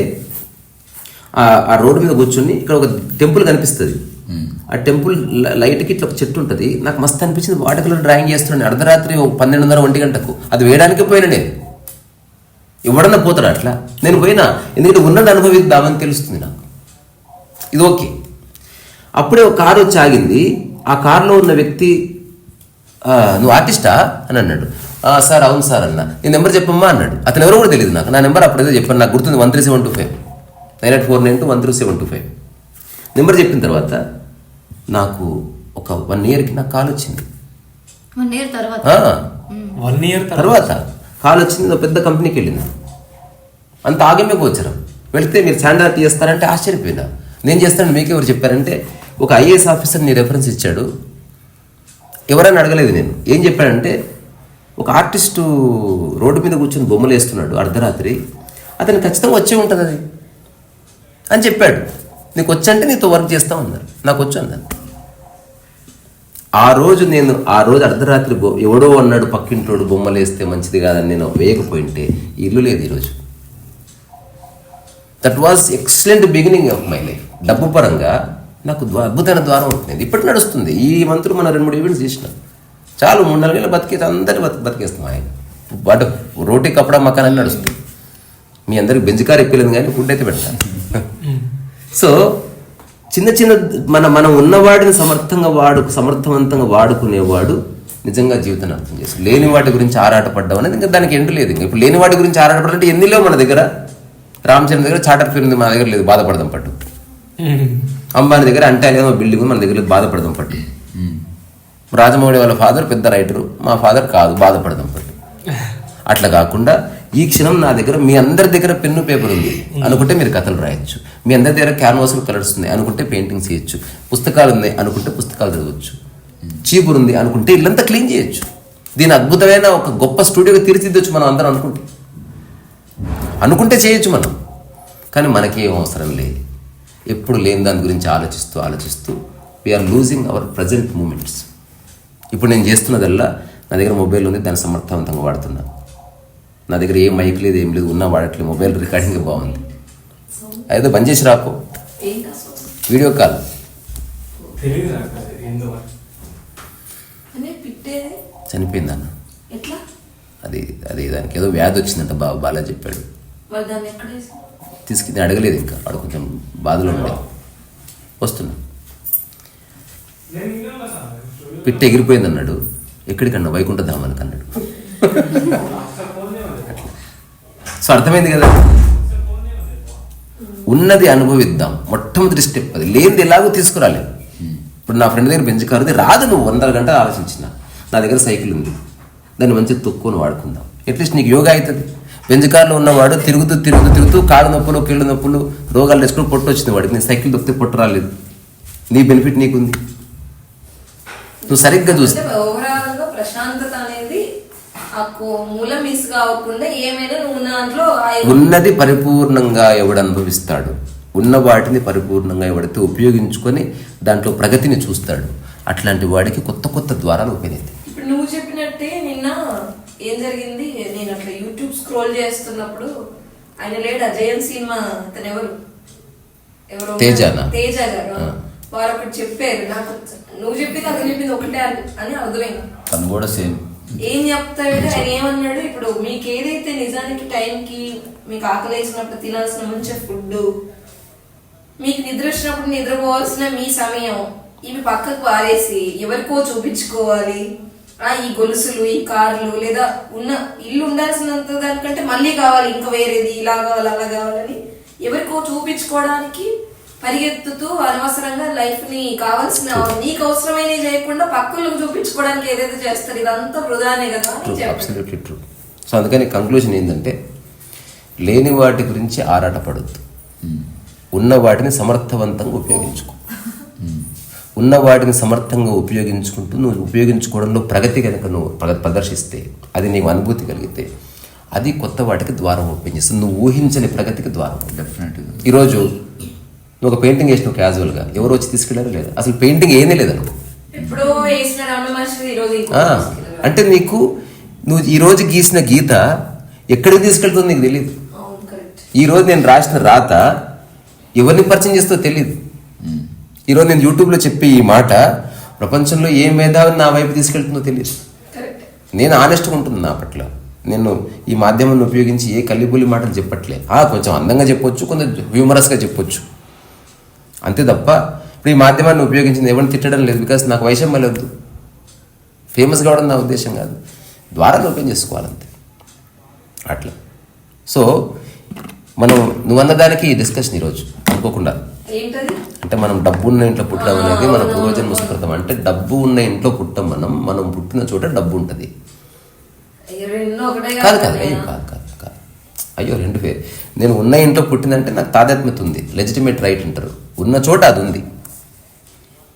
ఆ రోడ్డు మీద కూర్చుని ఇక్కడ ఒక టెంపుల్ కనిపిస్తుంది. ఆ టెంపుల్ లైట్కి ఇట్లా ఒక చెట్టు ఉంటుంది. నాకు మస్తు అనిపించింది, వాటర్ కలర్ డ్రాయింగ్ చేస్తున్నాను అర్ధరాత్రి 12:30 1 గంటకు. అది వేయడానికే పోయినా నేను. ఎవడన్నా పోతాడు అట్లా, నేను పోయినా. ఎందుకంటే ఉన్నది అనుభవిద్దామని తెలుస్తుంది నాకు. ఇది ఓకే. అప్పుడే ఒక కారు వచ్చి ఆగింది. ఆ కారులో ఉన్న వ్యక్తి, నువ్వు ఆర్టిస్టా అని అన్నాడు. సార్ అవును సార్ అన్న. నీ నెంబర్ చెప్పమ్మా అన్నాడు. అతను ఎవరో కూడా తెలియదు నాకు. నా నెంబర్ అప్పుడు ఏదో చెప్పాను, నాకు గుర్తుంది, 13725 9849213725. నెంబర్ చెప్పిన తర్వాత నాకు ఒక 1 yearకి నాకు కాల్ వచ్చింది. 1 year తర్వాత 1 year తర్వాత కాల్ వచ్చింది. పెద్ద కంపెనీకి వెళ్ళింది. అంత ఆగమే గోచరం. వెళితే మీరు శాండ్ ఆర్ట్ చేస్తారంటే ఆశ్చర్యపోయినా. నేను చేస్తాను, మీకెవరు చెప్పారంటే ఒక ఐఏఎస్ ఆఫీసర్ నీ రెఫరెన్స్ ఇచ్చాడు. ఎవరైనా అడగలేదు నేను. ఏం చెప్పాడంటే ఒక ఆర్టిస్టు రోడ్డు మీద కూర్చొని బొమ్మలు వేస్తున్నాడు అర్ధరాత్రి, అతనికి ఖచ్చితంగా వచ్చే ఉంటుంది అది అని చెప్పాడు. నీకు వచ్చంటే నీతో వర్క్ చేస్తావు అన్నారు. నాకు వచ్చు అన్నాను. ఆ రోజు అర్ధరాత్రి ఎవడో అన్నాడు పక్కింటోడు బొమ్మలు వేస్తే మంచిది కాదని నేను వేయకపోయింటే ఇల్లు లేదు ఈరోజు. That was excellent beginning of my life. డబ్బు పరంగా నాకు అద్భుతమైన ద్వారం ఉంటుంది. ఇప్పటి నడుస్తుంది. ఈ మంత్రులు మనం 2-3 ఈవెంట్స్ చేసినాం. చాలు 3-4 నెలలు బతికేది, అందరినీ బతికేస్తాం. ఆయన బట్ రోటీ కప్పడా మకానని నడుస్తుంది. మీ అందరికి బెంజికారు ఎక్కలేదు కానీ ఫుడ్ అయితే పెడతాను. సో చిన్న మనం ఉన్నవాడిని సమర్థవంతంగా వాడుకునేవాడు నిజంగా జీవితాన్ని అర్థం చేస్తాడు. లేని వాటి గురించి ఆరాటపడ్డం అనేది ఇంకా దానికి ఎండు లేదు. ఇంకా ఇప్పుడు లేని వాటి గురించి ఆరాటపడాలంటే ఎన్ని లేవు మన దగ్గర. రామచంద్ర దగ్గర చార్టర్ ఫీర్ ఉంది, మన దగ్గర లేదు, బాధపడదాం పట్టు. అంబానీ దగ్గర అంటే అనేదో బిల్డింగ్ మన దగ్గర లేదు, బాధపడదాం పట్టు. రాజమౌళి వాళ్ళ ఫాదర్ పెద్ద రైటరు, మా ఫాదర్ కాదు, బాధపడదాం పట్టు. అట్లా కాకుండా ఈ క్షణం నా దగ్గర, మీ అందరి దగ్గర పెన్ను పేపర్ ఉంది అనుకుంటే మీరు కథలు రాయొచ్చు. మీ అందరి దగ్గర క్యాన్వాస్లు కలర్స్ ఉన్నాయి అనుకుంటే పెయింటింగ్స్ చేయొచ్చు. పుస్తకాలు ఉన్నాయి అనుకుంటే పుస్తకాలు చదవచ్చు. చీపురు ఉంది అనుకుంటే ఇల్లంతా క్లీన్ చేయొచ్చు. దీని అద్భుతమైన ఒక గొప్ప స్టూడియోగా తీర్చిదిద్దొచ్చు మనం అందరం అనుకుంటే చేయొచ్చు మనం. కానీ మనకేం అవసరం లేదు. ఎప్పుడు లేని దాని గురించి ఆలోచిస్తూ we are losing our present moments. ఇప్పుడు నేను చేస్తున్నదల్లా నా దగ్గర మొబైల్ ఉంది, దాన్ని సమర్థవంతంగా వాడుతున్నా. నా దగ్గర ఏ మైక్ లేదు, ఏం లేదు, ఉన్నా వాడట్లేదు. మొబైల్ రికార్డింగ్ బాగుంది. అయితే బంద్ చేసి రాపో, వీడియో కాల్. చనిపోయింది అన్న. అది దానికి ఏదో వ్యాధి వచ్చిందంట, బాలా చెప్పాడు. తీసుకుని అడగలేదు, ఇంకా వాడు కొంచెం బాధలో ఉండే. వస్తున్నా, పిట్ట ఎగిరిపోయింది అన్నాడు. ఎక్కడికన్నా వైకుంఠధామానికి అన్నాడు. సో అర్థమైంది కదా. ఉన్నది అనుభవిద్దాం, మొట్టమొదటి స్టెప్ అది. లేనిది ఎలాగో తీసుకురాలేదు. ఇప్పుడు నా ఫ్రెండ్ దగ్గర బెంచ్ కారు ఉంది, రాదు. నువ్వు 100 గంటలు ఆలోచించిన. నా దగ్గర సైకిల్ ఉంది, దాన్ని మంచిగా తొక్కుని వాడుకుందాం. అట్లీస్ట్ నీకు యోగా అవుతుంది. బెంచ్ కార్లో ఉన్నవాడు తిరుగుతూ కాళ్ళు నొప్పులు, కీళ్ళ నొప్పులు, రోగాలు వేసుకుని పొట్టు వచ్చింది వాడికి. నేను సైకిల్ తొక్కితే పొట్టు రాలేదు. నీ బెనిఫిట్ నీకుంది. నువ్వు సరిగ్గా చూస్తే ఓవరాల్ గా ప్రశాంతత అనేది ఆ మూల మిస్ కావకుండా ఏమైనా నువ్వు ఉన్న దాంట్లో ఉన్నది పరిపూర్ణంగా ఎవడు అనుభవిస్తాడు, ఉన్న వాటిని పరిపూర్ణంగా ఎవడైతే ఉపయోగించుకొని దాంట్లో ప్రగతిని చూస్తాడు, అట్లాంటి వాడికి కొత్త కొత్త ద్వారాలు ఓపెన్ అవుతాయి. ఇప్పుడు నువ్వు చెప్పినట్టే నిన్న ఏం జరిగింది, నేను అట్లా యూట్యూబ్ స్క్రోల్ చేస్తున్నప్పుడు ఆయన లేడు అజయన్ సినిమా అతను ఎవరు తేజ గారు వారు ఒకటి చెప్పారు. నాకు నువ్వు చెప్పింది అతను చెప్పింది ఒకటే అని అర్థమైంది. తను కూడా సేమ్ ఏం చెప్తాడంటే ఆయన ఏమన్నాడు, ఇప్పుడు మీకు ఏదైతే నిజానికి టైంకి మీకు ఆకలి వేసినప్పుడు తినాల్సిన మంచి ఫుడ్, మీకు నిద్ర వచ్చినప్పుడు నిద్రపోవాల్సిన మీ సమయం, ఇవి పక్కకు పారేసి ఎవరికో చూపించుకోవాలి, ఈ గొలుసులు ఈ కార్లు లేదా ఉన్న ఇల్లు ఉండాల్సినంత దానికంటే మళ్ళీ కావాలి ఇంకా వేరేది, ఇలా కావాలి అలా కావాలని ఎవరికో చూపించుకోవడానికి పరిగెత్తుతూ అనవసరంగా లైఫ్ ని కావాల్సిన నీకు అవసరమైన చేయకుండా పక్కలకు చూపించుకోవడానికి ఏదైతే చేస్తారు ఇదంతా వృధానే కదా. Absolutely true. సో అందుకని కంక్లూజన్ ఏంటంటే లేని వాటి గురించి ఆరాటపడొద్దు, ఉన్న వాటిని సమర్థవంతంగా ఉపయోగించుకో. ఉన్న వాటిని సమర్థంగా ఉపయోగించుకుంటూ నువ్వు ఉపయోగించుకోవడంలో ప్రగతి కనుక నువ్వు ప్రదర్శిస్తే, అది నీకు అనుభూతి కలిగితే, అది కొత్త వాటికి ద్వారం ఓపెన్ చేస్తుంది. నువ్వు ఊహించని ప్రగతికి ద్వారం. డెఫినెట్గా ఈరోజు నువ్వు ఒక పెయింటింగ్ వేసినావు క్యాజువల్గా, ఎవరు వచ్చి తీసుకెళ్ళారు లేదు, అసలు పెయింటింగ్ ఏమీ లేదు అనుకో, అంటే నీకు నువ్వు ఈరోజు గీసిన గీత ఎక్కడికి తీసుకెళ్తుందో నీకు తెలియదు. ఈరోజు నేను రాసిన రాత ఎవరిని పరిచయం చేస్తో తెలియదు. ఈరోజు నేను యూట్యూబ్లో చెప్పే ఈ మాట ప్రపంచంలో ఏ మేధావిని నా వైపు తీసుకెళ్తుందో తెలియదు. నేను ఆనెస్ట్గా ఉంటుంది నా పట్ల. నేను ఈ మాధ్యమాన్ని ఉపయోగించి ఏ కల్లిబుల్లి మాటలు చెప్పట్లే. కొంచెం అందంగా చెప్పొచ్చు, కొంచెం హ్యూమరస్గా చెప్పొచ్చు, అంతే తప్ప ఇప్పుడు ఈ మాధ్యమాన్ని ఉపయోగించింది ఎవరిని తిట్టడం లేదు. బికాస్ నాకు వైషమ్యం లేదు, ఫేమస్ కావడం నా ఉద్దేశం కాదు, ద్వారాలు ఓపెన్ చేసుకోవాలంతే అట్లా. సో మనం నువ్వన్న దానికి డిస్కషన్ ఈరోజు అనుకోకుండా, అంటే మనం డబ్బు ఉన్న ఇంట్లో పుట్టడం అనేది మన పూర్వజన్మ సుకృతం. అంటే డబ్బు ఉన్న ఇంట్లో పుట్టం, మనం పుట్టిన చోట డబ్బు ఉంటుంది. కాదు కాదు కాదు కాదు కాదు అయ్యో రెండు పేరు. నేను ఉన్న ఇంట్లో పుట్టిందంటే నాకు తాదాత్మ్యత ఉంది, లెజిటిమేట్ రైట్ అంటారు, ఉన్న చోట అది ఉంది.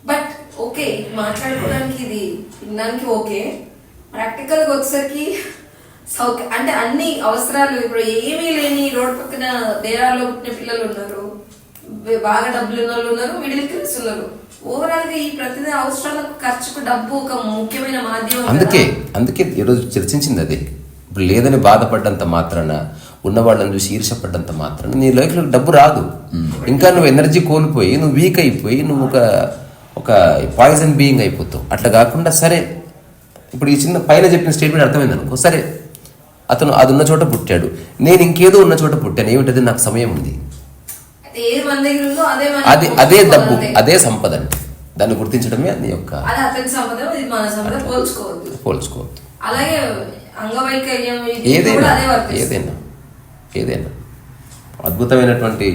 బట్ ఓకే మాట్లాడుకోవడానికి ఇది వినడానికి ఓకే, ప్రాక్టికల్ గా వచ్చేసరికి అంటే అన్ని అవసరాలు ఇప్పుడు ఏమీ లేని రోడ్ పక్కన డేరాలో పుట్టిన పిల్లలు ఉన్నారు, బాగా డబ్బులు ఉన్న వాళ్ళు ఉన్నారు, మిడిల్ క్లాస్ ఉన్నారు. ఓవరాల్ గా ఈ ప్రతి అవసరాలకు ఖర్చుకు డబ్బు ఒక ముఖ్యమైన మాధ్యమం. అందుకే ఈరోజు చర్చించింది అదే. ఇప్పుడు లేదని బాధపడ్డంత మాత్రాన, ఉన్న వాళ్ళని చూసి ఈర్షపడ్డంత మాత్రాన నీ లైఫ్లో డబ్బు రాదు. ఇంకా నువ్వు ఎనర్జీ కోల్పోయి, నువ్వు వీక్ అయిపోయి, నువ్వు ఒక పాయిజన్ బీయింగ్ అయిపోతావు. అట్లా కాకుండా సరే, ఇప్పుడు ఈ చిన్న పైన చెప్పిన స్టేట్మెంట్ అర్థమైంది అనుకో, సరే అతను అది ఉన్న చోట పుట్టాడు, నేను ఇంకేదో ఉన్న చోట పుట్టాను, ఏమిటది నాకు సమయం ఉంది, అదే డబ్బు, అదే సంపద. అంటే దాన్ని గుర్తించడమే అది యొక్క పోల్చుకోవద్దు. ఏదైనా అద్భుతమైనటువంటి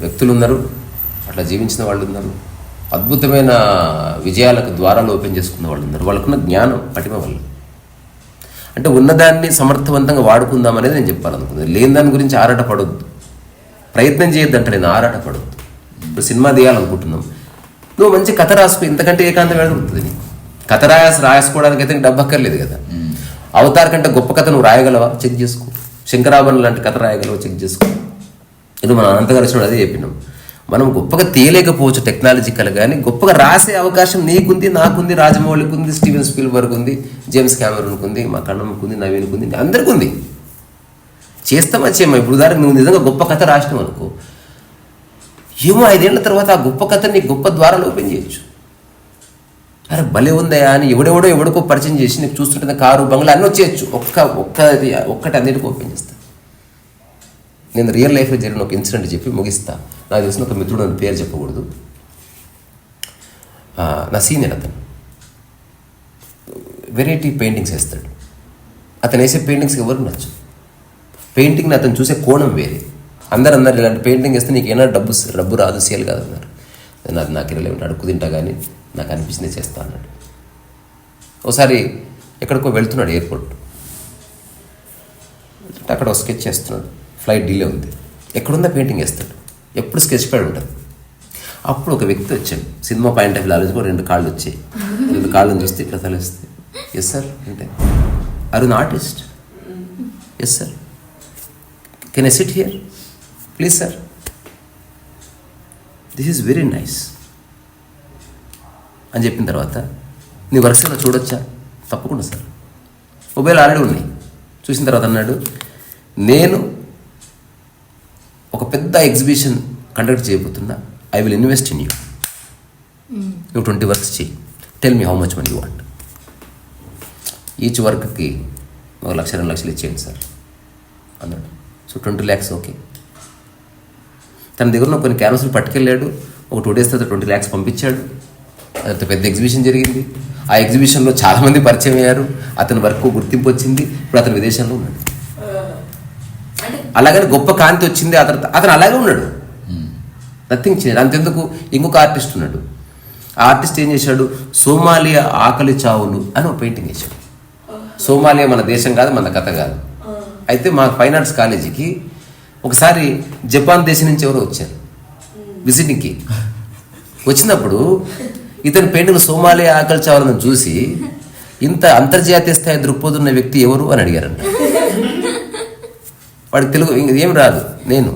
వ్యక్తులు ఉన్నారు, అట్లా జీవించిన వాళ్ళు ఉన్నారు, అద్భుతమైన విజయాలకు ద్వారాలు ఓపెన్ చేసుకున్న వాళ్ళు ఉన్నారు. వాళ్ళకున్న జ్ఞానం పటిమ వల్ల. అంటే ఉన్నదాన్ని సమర్థవంతంగా వాడుకుందాం అనేది నేను చెప్పాలనుకున్నాను. లేని దాని గురించి ఆరాటపడొద్దు, ప్రయత్నం చేయొద్దంట, నేను ఆరాటపడొద్దు. ఇప్పుడు సినిమా తీయాలనుకుంటున్నాం, నువ్వు మంచి కథ రాసుకో, ఇంతకంటే ఏకాంతం దొరుకుతుంది నీకు. కథ రాసుకోవడానికి అయితే డబ్బు అక్కర్లేదు కదా. అవతార్ కంటే గొప్ప కథ నువ్వు రాయగలవా, చెక్ చేసుకో. శంకరాభరణం లాంటి కథ రాయగలవా, చెక్ చేసుకో. ఇది మన అనంతగారు వచ్చినప్పుడు అదే చెప్పినాం. మనం గొప్పగా తీయలేకపోవచ్చు టెక్నాలజికల్, కానీ గొప్పగా రాసే అవకాశం నీకుంది, నాకుంది, రాజమౌళికి ఉంది, స్టీవెన్ స్పీల్బర్గ్ ఉంది, జేమ్స్ కెమెరాన్కి ఉంది, మా కన్నమ్మకు ఉంది, నవీన్కి ఉంది, అందరికీ ఉంది. చేస్తామా చేయమా. ఇప్పుడు దానికి నువ్వు నిజంగా గొప్ప కథ రాసినావు అనుకో, ఏమో 5 ఏళ్ల తర్వాత ఆ గొప్ప కథ నీకు గొప్ప ద్వారాలు ఓపెన్ చేయొచ్చు. అరే భలే ఉందయా అని ఎవడికో పరిచయం చేసి నీకు చూస్తుంటే కారు బంగ్లా అన్నీ వచ్చేయచ్చు. ఒక్కటి అన్నిటికీ ఓపెన్ చేస్తా. నేను రియల్ లైఫ్లో జరిగిన ఒక ఇన్సిడెంట్ చెప్పి ముగిస్తా. నాకు తెలిసిన ఒక మిత్రుడు, అని పేరు చెప్పకూడదు, నా సీనియర్. అతను వెరైటీ పెయింటింగ్స్ వేస్తాడు. అతను వేసే పెయింటింగ్స్కి ఎవరికి నచ్చు. పెయింటింగ్ని అతను చూసే కోణం వేరే. అందరు అన్నారు, ఇలాంటి పెయింటింగ్ వేస్తే నీకు ఏమైనా డబ్బు రాదు, సేల్ కాదు అన్నారు. నాకు ఇరవై అడుక్కు తింటా కానీ నాకు అనిపించింది చేస్తా అన్నాడు. ఒకసారి ఎక్కడికో వెళ్తున్నాడు, ఎయిర్పోర్ట్. అక్కడ ఒక స్కెచ్ చేస్తున్నాడు, ఫ్లైట్ డిలే ఉంది. ఎక్కడుందా పెయింటింగ్ వేస్తాడు, ఎప్పుడు స్కెచ్ ప్యాడ్ ఉంటుంది. అప్పుడు ఒక వ్యక్తి వచ్చాడు, సినిమా పాయింట్ ఆఫ్ వ్యూ ఆలోచించి 2 కాళ్ళు వచ్చాయి. 2 కాళ్ళని చూస్తే ఇట్లా తలొస్తాయి. ఎస్ సార్ అంటే, are you artist? Yes sir. Can I sit here please sir? This is very nice అని చెప్పిన తర్వాత, నీ వర్క్స్ ఏమైనా చూడొచ్చా? తప్పకుండా సార్. మొబైల్ ఆల్రెడీ ఉన్నాయి. చూసిన తర్వాత అన్నాడు, నేను ఒక పెద్ద ఎగ్జిబిషన్ కండక్ట్ చేయబోతున్నా, I will invest in you. నువ్వు 20 వర్క్స్ చేయి, tell me how much money you want. Each వర్క్కి 1 లక్ష 2 లక్షలు ఇచ్చేయండి సార్ అన్నాడు. So 20 lakhs okay. తన దగ్గర ఉన్న కొన్ని క్యాన్వస్లు పట్టుకెళ్ళాడు. ఒక 2 days తర్వాత 20 lakhs పంపించాడు. అదంత పెద్ద ఎగ్జిబిషన్ జరిగింది. ఆ ఎగ్జిబిషన్లో చాలామంది పరిచయం అయ్యారు. అతని వర్క్ గుర్తింపు వచ్చింది. ఇప్పుడు అతను విదేశాల్లో ఉన్నాడు. అలాగని గొప్ప కాంతి వచ్చింది. అతను అలాగే ఉన్నాడు, నథింగ్ చేంజ్. అంతెందుకు, ఇంకొక ఆర్టిస్ట్ ఉన్నాడు. ఆ ఆర్టిస్ట్ ఏం చేశాడు, సోమాలియా ఆకలి చావులు అని ఒక పెయింటింగ్ వేశాడు. సోమాలియా మన దేశం కాదు, మన కథ కాదు. అయితే మా ఫైన్ ఆర్ట్స్ కాలేజీకి ఒకసారి జపాన్ దేశం నుంచి ఎవరో వచ్చారు విజిటింగ్కి. వచ్చినప్పుడు ఇతని పెయింటింగ్ సోమాలియా ఆకలి చావాలని చూసి, ఇంత అంతర్జాతీయ స్థాయి దృక్పథం ఉన్న వ్యక్తి ఎవరు అని అడిగారంట. వాడికి తెలుగు ఏం రాదు. నేను,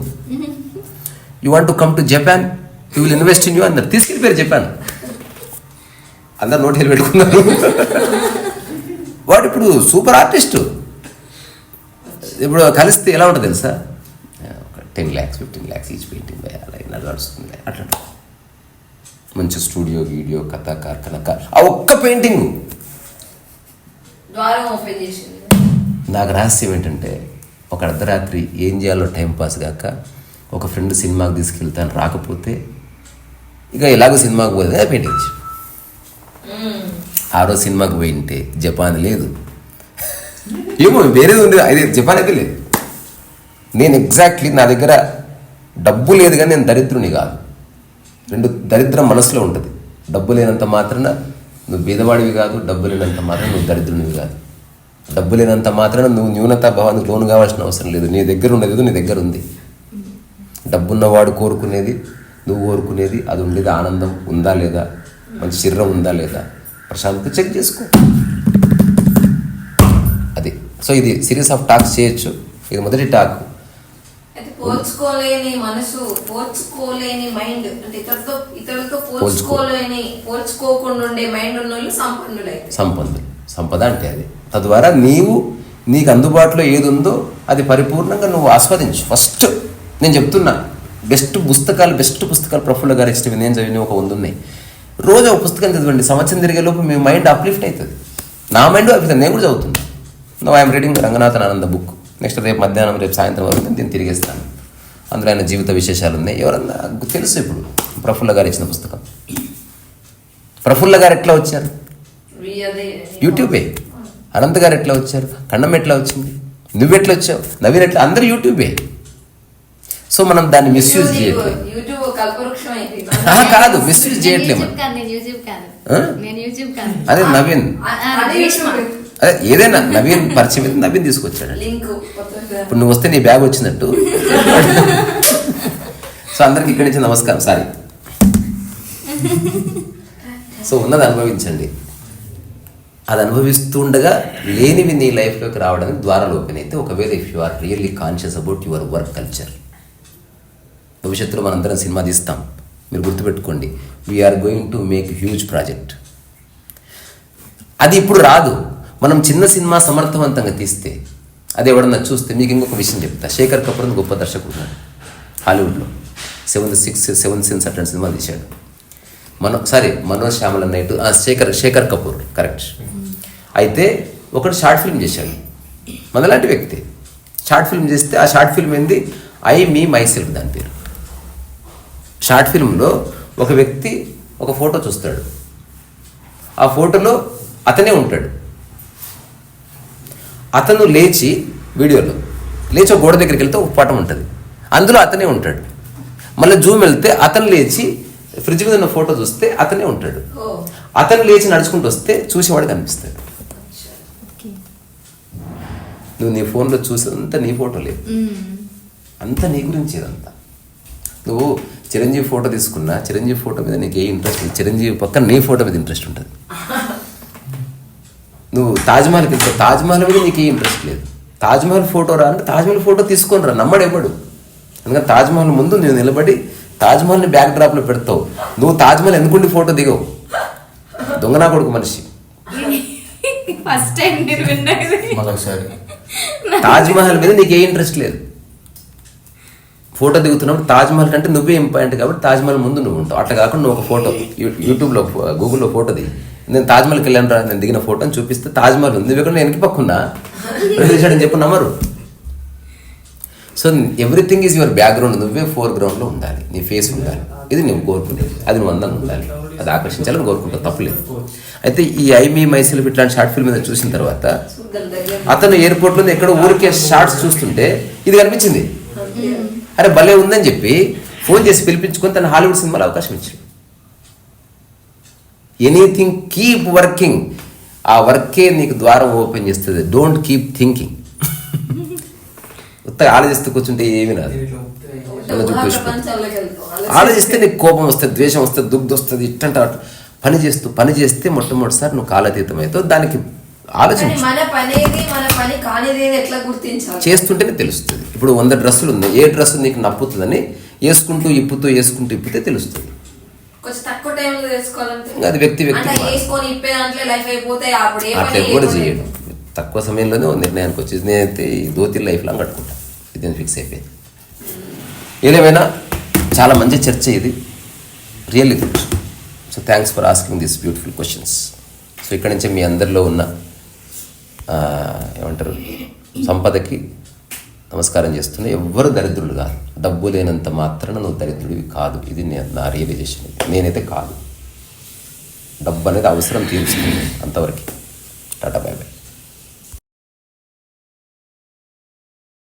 you want to come to Japan, you will invest in you అన్నారు. తీసుకెళ్ళిపోయారు జపాన్. అందరు నోట్ పెట్టుకున్నారు. వాడు ఇప్పుడు సూపర్ ఆర్టిస్టు. ఇప్పుడు కలిస్తే ఎలా ఉంటుంది తెలుసా, 10 lakhs 15 lakhs ఈచ్ పెయింటింగ్ అలా నడుస్తుంది. అట్లా మంచి స్టూడియో, వీడియో, కథ, కార్ఖానా, ఆ ఒక్క పెయింటింగ్. ద్వారం ఓపెన్ చేసింది. నాకు రహస్యం ఏంటంటే, ఒక అర్ధరాత్రి ఏం చేయాలో టైం పాస్ కాక ఒక ఫ్రెండ్ సినిమాకి తీసుకెళ్తాను, రాకపోతే ఇక ఎలాగో సినిమాకి పోతే పెయింటింగ్. ఆ రోజు సినిమాకి పోయింటే జపాన్ లేదు, ఏమో వేరేది ఉంది, అది జపాన్ అయితే లేదు. నేను ఎగ్జాక్ట్లీ, నా దగ్గర డబ్బు లేదు కానీ నేను దరిద్రుని కాదు. 2 దరిద్రం మనసులో ఉంటుంది. డబ్బు లేనంత మాత్రాన నువ్వు బీదవాడివి కాదు, డబ్బు లేనంత మాత్రాన నువ్వు దరిద్రునివి కాదు. డబ్బు లేనంత మాత్రాన నువ్వు న్యూనతా భావానికి లోను కావాల్సిన అవసరం లేదు. నీ దగ్గర ఉన్నది నీ దగ్గర ఉంది. డబ్బున్నవాడు కోరుకునేది, నువ్వు కోరుకునేది అది ఉండేది. ఆనందం ఉందా లేదా, మంచి శరీరం ఉందా లేదా, ప్రశాంతంగా చెక్ చేసుకో. అది. సో ఇది సిరీస్ ఆఫ్ టాక్స్ చేయొచ్చు. ఇది మొదటి టాక్. పోల్చుకోలేని మనసు, పోల్చుకోలేని మైండ్, అంటే ఇతరులతో పోల్చుకోకుండా ఉండే మైండ్ ఉన్న వాళ్ళు సంపన్నులు. సంపద అంటే అది. తద్వారా నీకు అందుబాటులో ఏది ఉందో అది పరిపూర్ణంగా నువ్వు ఆస్వాదించు. ఫస్ట్ నేను చెప్తున్నా, బెస్ట్ పుస్తకాలు ప్రఫుల్ల గారు ఇచ్చినవి నేను చదివిన ఒక 100 ఉన్నాయి. రోజు ఒక పుస్తకం చదవండి, సంవత్సరం తిరిగే లోపు మీ మైండ్ అప్లిఫ్ట్ అవుతుంది. నా మైండ్ అప్లిఫ్ట్. నేను కూడా చదువుతున్నా. నో ఐఎమ్ రీడింగ్ రంగనాథన్ ఆనంద బుక్. నెక్స్ట్ రేపు మధ్యాహ్నం, రేపు సాయంత్రం వరకు నేను తిరిగేస్తాను. అందులో ఆయన జీవిత విశేషాలు ఉన్నాయి. ఎవరన్నా తెలుసు. ఇప్పుడు ప్రఫుల్ల గారు ఇచ్చిన పుస్తకం. ప్రఫుల్ల గారు ఎట్లా వచ్చారు? యూట్యూబే. అనంత్ గారు ఎట్లా వచ్చారు? కన్నం ఎట్లా వచ్చింది? నువ్వెట్లా వచ్చావు? నవీన్ ఎట్లా? అందరూ యూట్యూబే. సో మనం దాన్ని మిస్యూజ్ చేయట్లేదు. కాదు, మిస్యూజ్ చేయట్లేదు మనం. అదే నవీన్, అదే ఏదైనా నవీన్ పరిచయం అయితే నవీన్ తీసుకొచ్చాడు. ఇప్పుడు నువ్వు వస్తే నీ బ్యాగ్ వచ్చినట్టు. సో అందరికి ఇక్కడి నుంచి నమస్కారం. సారీ. సో ఉన్నది అనుభవించండి. అది అనుభవిస్తుండగా లేనివి నీ లైఫ్లోకి రావడానికి ద్వారాలు ఓపెన్ అయితే, ఒకవేళ if you are really conscious about your work culture. భవిష్యత్తులో మనందరం సినిమా తీస్తాం. మీరు గుర్తుపెట్టుకోండి, we are going to make huge project. అది ఇప్పుడు రాదు. మనం చిన్న సినిమా సమర్థవంతంగా తీస్తే, అది ఎవడన్నా చూస్తే, మీకు ఇంకొక విషయం చెప్తా. శేఖర్ కపూర్ అని గొప్ప దర్శకుడు ఉన్నాడు హాలీవుడ్లో. 7 Sins అట్లాంటి సినిమా తీశాడు. Manoj Shyamalan Night, Shekhar Kapur correct. అయితే ఒకటి షార్ట్ ఫిల్మ్ చేశాడు, మనలాంటి వ్యక్తి షార్ట్ ఫిల్మ్ చేస్తే, ఆ షార్ట్ ఫిల్మ్ ఏంది, ఐ మీ మై సెల్ఫ్ దాని పేరు. షార్ట్ ఫిల్మ్లో ఒక వ్యక్తి ఒక ఫోటో చూస్తాడు. ఆ ఫోటోలో అతనే ఉంటాడు. అతను వీడియోలో లేచి ఒక గోడ దగ్గరికి వెళ్తే ఒక పటం ఉంటుంది, అందులో అతనే ఉంటాడు. మళ్ళీ జూమ్ వెళ్తే అతను లేచి ఫ్రిడ్జ్ మీద ఉన్న ఫోటో చూస్తే అతనే ఉంటాడు. అతను లేచి నడుచుకుంటూ వస్తే చూసేవాడు కనిపిస్తాడు. నువ్వు నీ ఫోన్లో చూసేదంతా నీ ఫోటో లేదు, అంతా నీ గురించి. ఇదంతా నువ్వు చిరంజీవి ఫోటో తీసుకున్నా, చిరంజీవి ఫోటో మీద నీకు ఏ ఇంట్రెస్ట్ లేదు, చిరంజీవి పక్కన నీ ఫోటో మీద ఇంట్రెస్ట్ ఉంటుంది. నువ్వు తాజ్మహల్కి వెళ్తావు, తాజ్మహల్ మీద నీకు ఏ ఇంట్రెస్ట్ లేదు. తాజ్మహల్ ఫోటో రా అంటే తాజ్మహల్ ఫోటో తీసుకొని రా, నమ్మడెవ్వడు. అందుకని తాజ్మహల్ ముందు నువ్వు నిలబడి తాజ్మహల్ని బ్యాక్ డ్రాప్లో పెడతావు. నువ్వు తాజ్మహల్ ఎందుకుండి ఫోటో దిగవు? దొంగనా కొడుకు మనిషి. ఫస్ట్ టైం మీరు విన్నది. మరొకసారి తాజ్మహల్ మీద నీకు ఏ ఇంట్రెస్ట్ లేదు. ఫోటో దిగుతున్నప్పుడు తాజ్మహల్ కంటే నువ్వే ఇంపార్టెంట్ కాబట్టి తాజ్మహల్ ముందు నువ్వు ఉంటావు. అట్లా కాకుండా నువ్వు ఒక ఫోటో యూట్యూబ్లో గూగుల్లో ఫోటో దిగి, నేను తాజ్మహల్కి వెళ్ళాను రా, నేను దిగిన ఫోటోని చూపిస్తే తాజ్మహల్ ఉంది, నువ్వు ఎక్కడ వెనక్కి పక్కున్నా చూశాడని చెప్పి నమ్మరు. So everything is your background. నువ్వే ఫోర్గ్రౌండ్లో ఉండాలి, నీ ఫేస్ ఉండాలి. ఇది నువ్వు కోరుకునేది, అది నువ్వు అందంగా ఉండాలి, అది ఆకర్షించాలని కోరుకుంటావు, తప్పలేదు. అయితే ఈ ఐ మీ మైసెల్ఫ్ ఇట్లాంటి షార్ట్ ఫిల్మ్ మీద చూసిన తర్వాత అతను ఎయిర్పోర్ట్లో ఎక్కడో ఊరికే షార్ట్స్ చూస్తుంటే ఇది కనిపించింది. అరే భలే ఉందని చెప్పి ఫోన్ చేసి పిలిపించుకొని తన హాలీవుడ్ సినిమాలో అవకాశం ఇచ్చాడు. ఎనీథింగ్ కీప్ వర్కింగ్, ఆ వర్కే నీకు ద్వారం ఓపెన్ చేస్తుంది. Don't keep thinking. కొత్తగా ఆలోచిస్తూ కూర్చుంటే ఏమి రాదు. ఆలోచిస్తే నీకు కోపం వస్తుంది, ద్వేషం వస్తుంది, దుగ్ధ వస్తుంది, ఇట్టంటే పని చేస్తే మొట్టమొదటిసారి నువ్వు కాలాతీతం అవుతావు. దానికి ఆలోచించు, చేస్తుంటేనే తెలుస్తుంది. ఇప్పుడు 100 డ్రెస్సులు ఉన్నాయి, ఏ డ్రెస్ నీకు నప్పుతుందని ఇప్పుతే తెలుస్తుంది. అది వ్యక్తి అట్లా కూడా చేయడు. తక్కువ సమయంలోనే నిర్ణయానికి వచ్చేది. నేనైతే ఈ ధోతి లైఫ్ లాంగ్ కట్టుకుంటాను, ఇది ఫిక్స్ అయిపోయింది. ఏదేమైనా చాలా మంచి చర్చ ఇది, really good. So thanks for asking this beautiful questions. So ఇక్కడి నుంచే మీ అందరిలో ఉన్న ఏమంటారు సంపదకి నమస్కారం చేస్తున్నా. ఎవ్వరు దరిద్రులు కాదు, డబ్బు లేనంత మాత్రాన నువ్వు దరిద్రుడివి కాదు. ఇది నా రియలైజేషన్. నేనైతే కాదు, డబ్బు అనేది అవసరం తీరుస్తుంది, అంతవరకు. Tata, by by.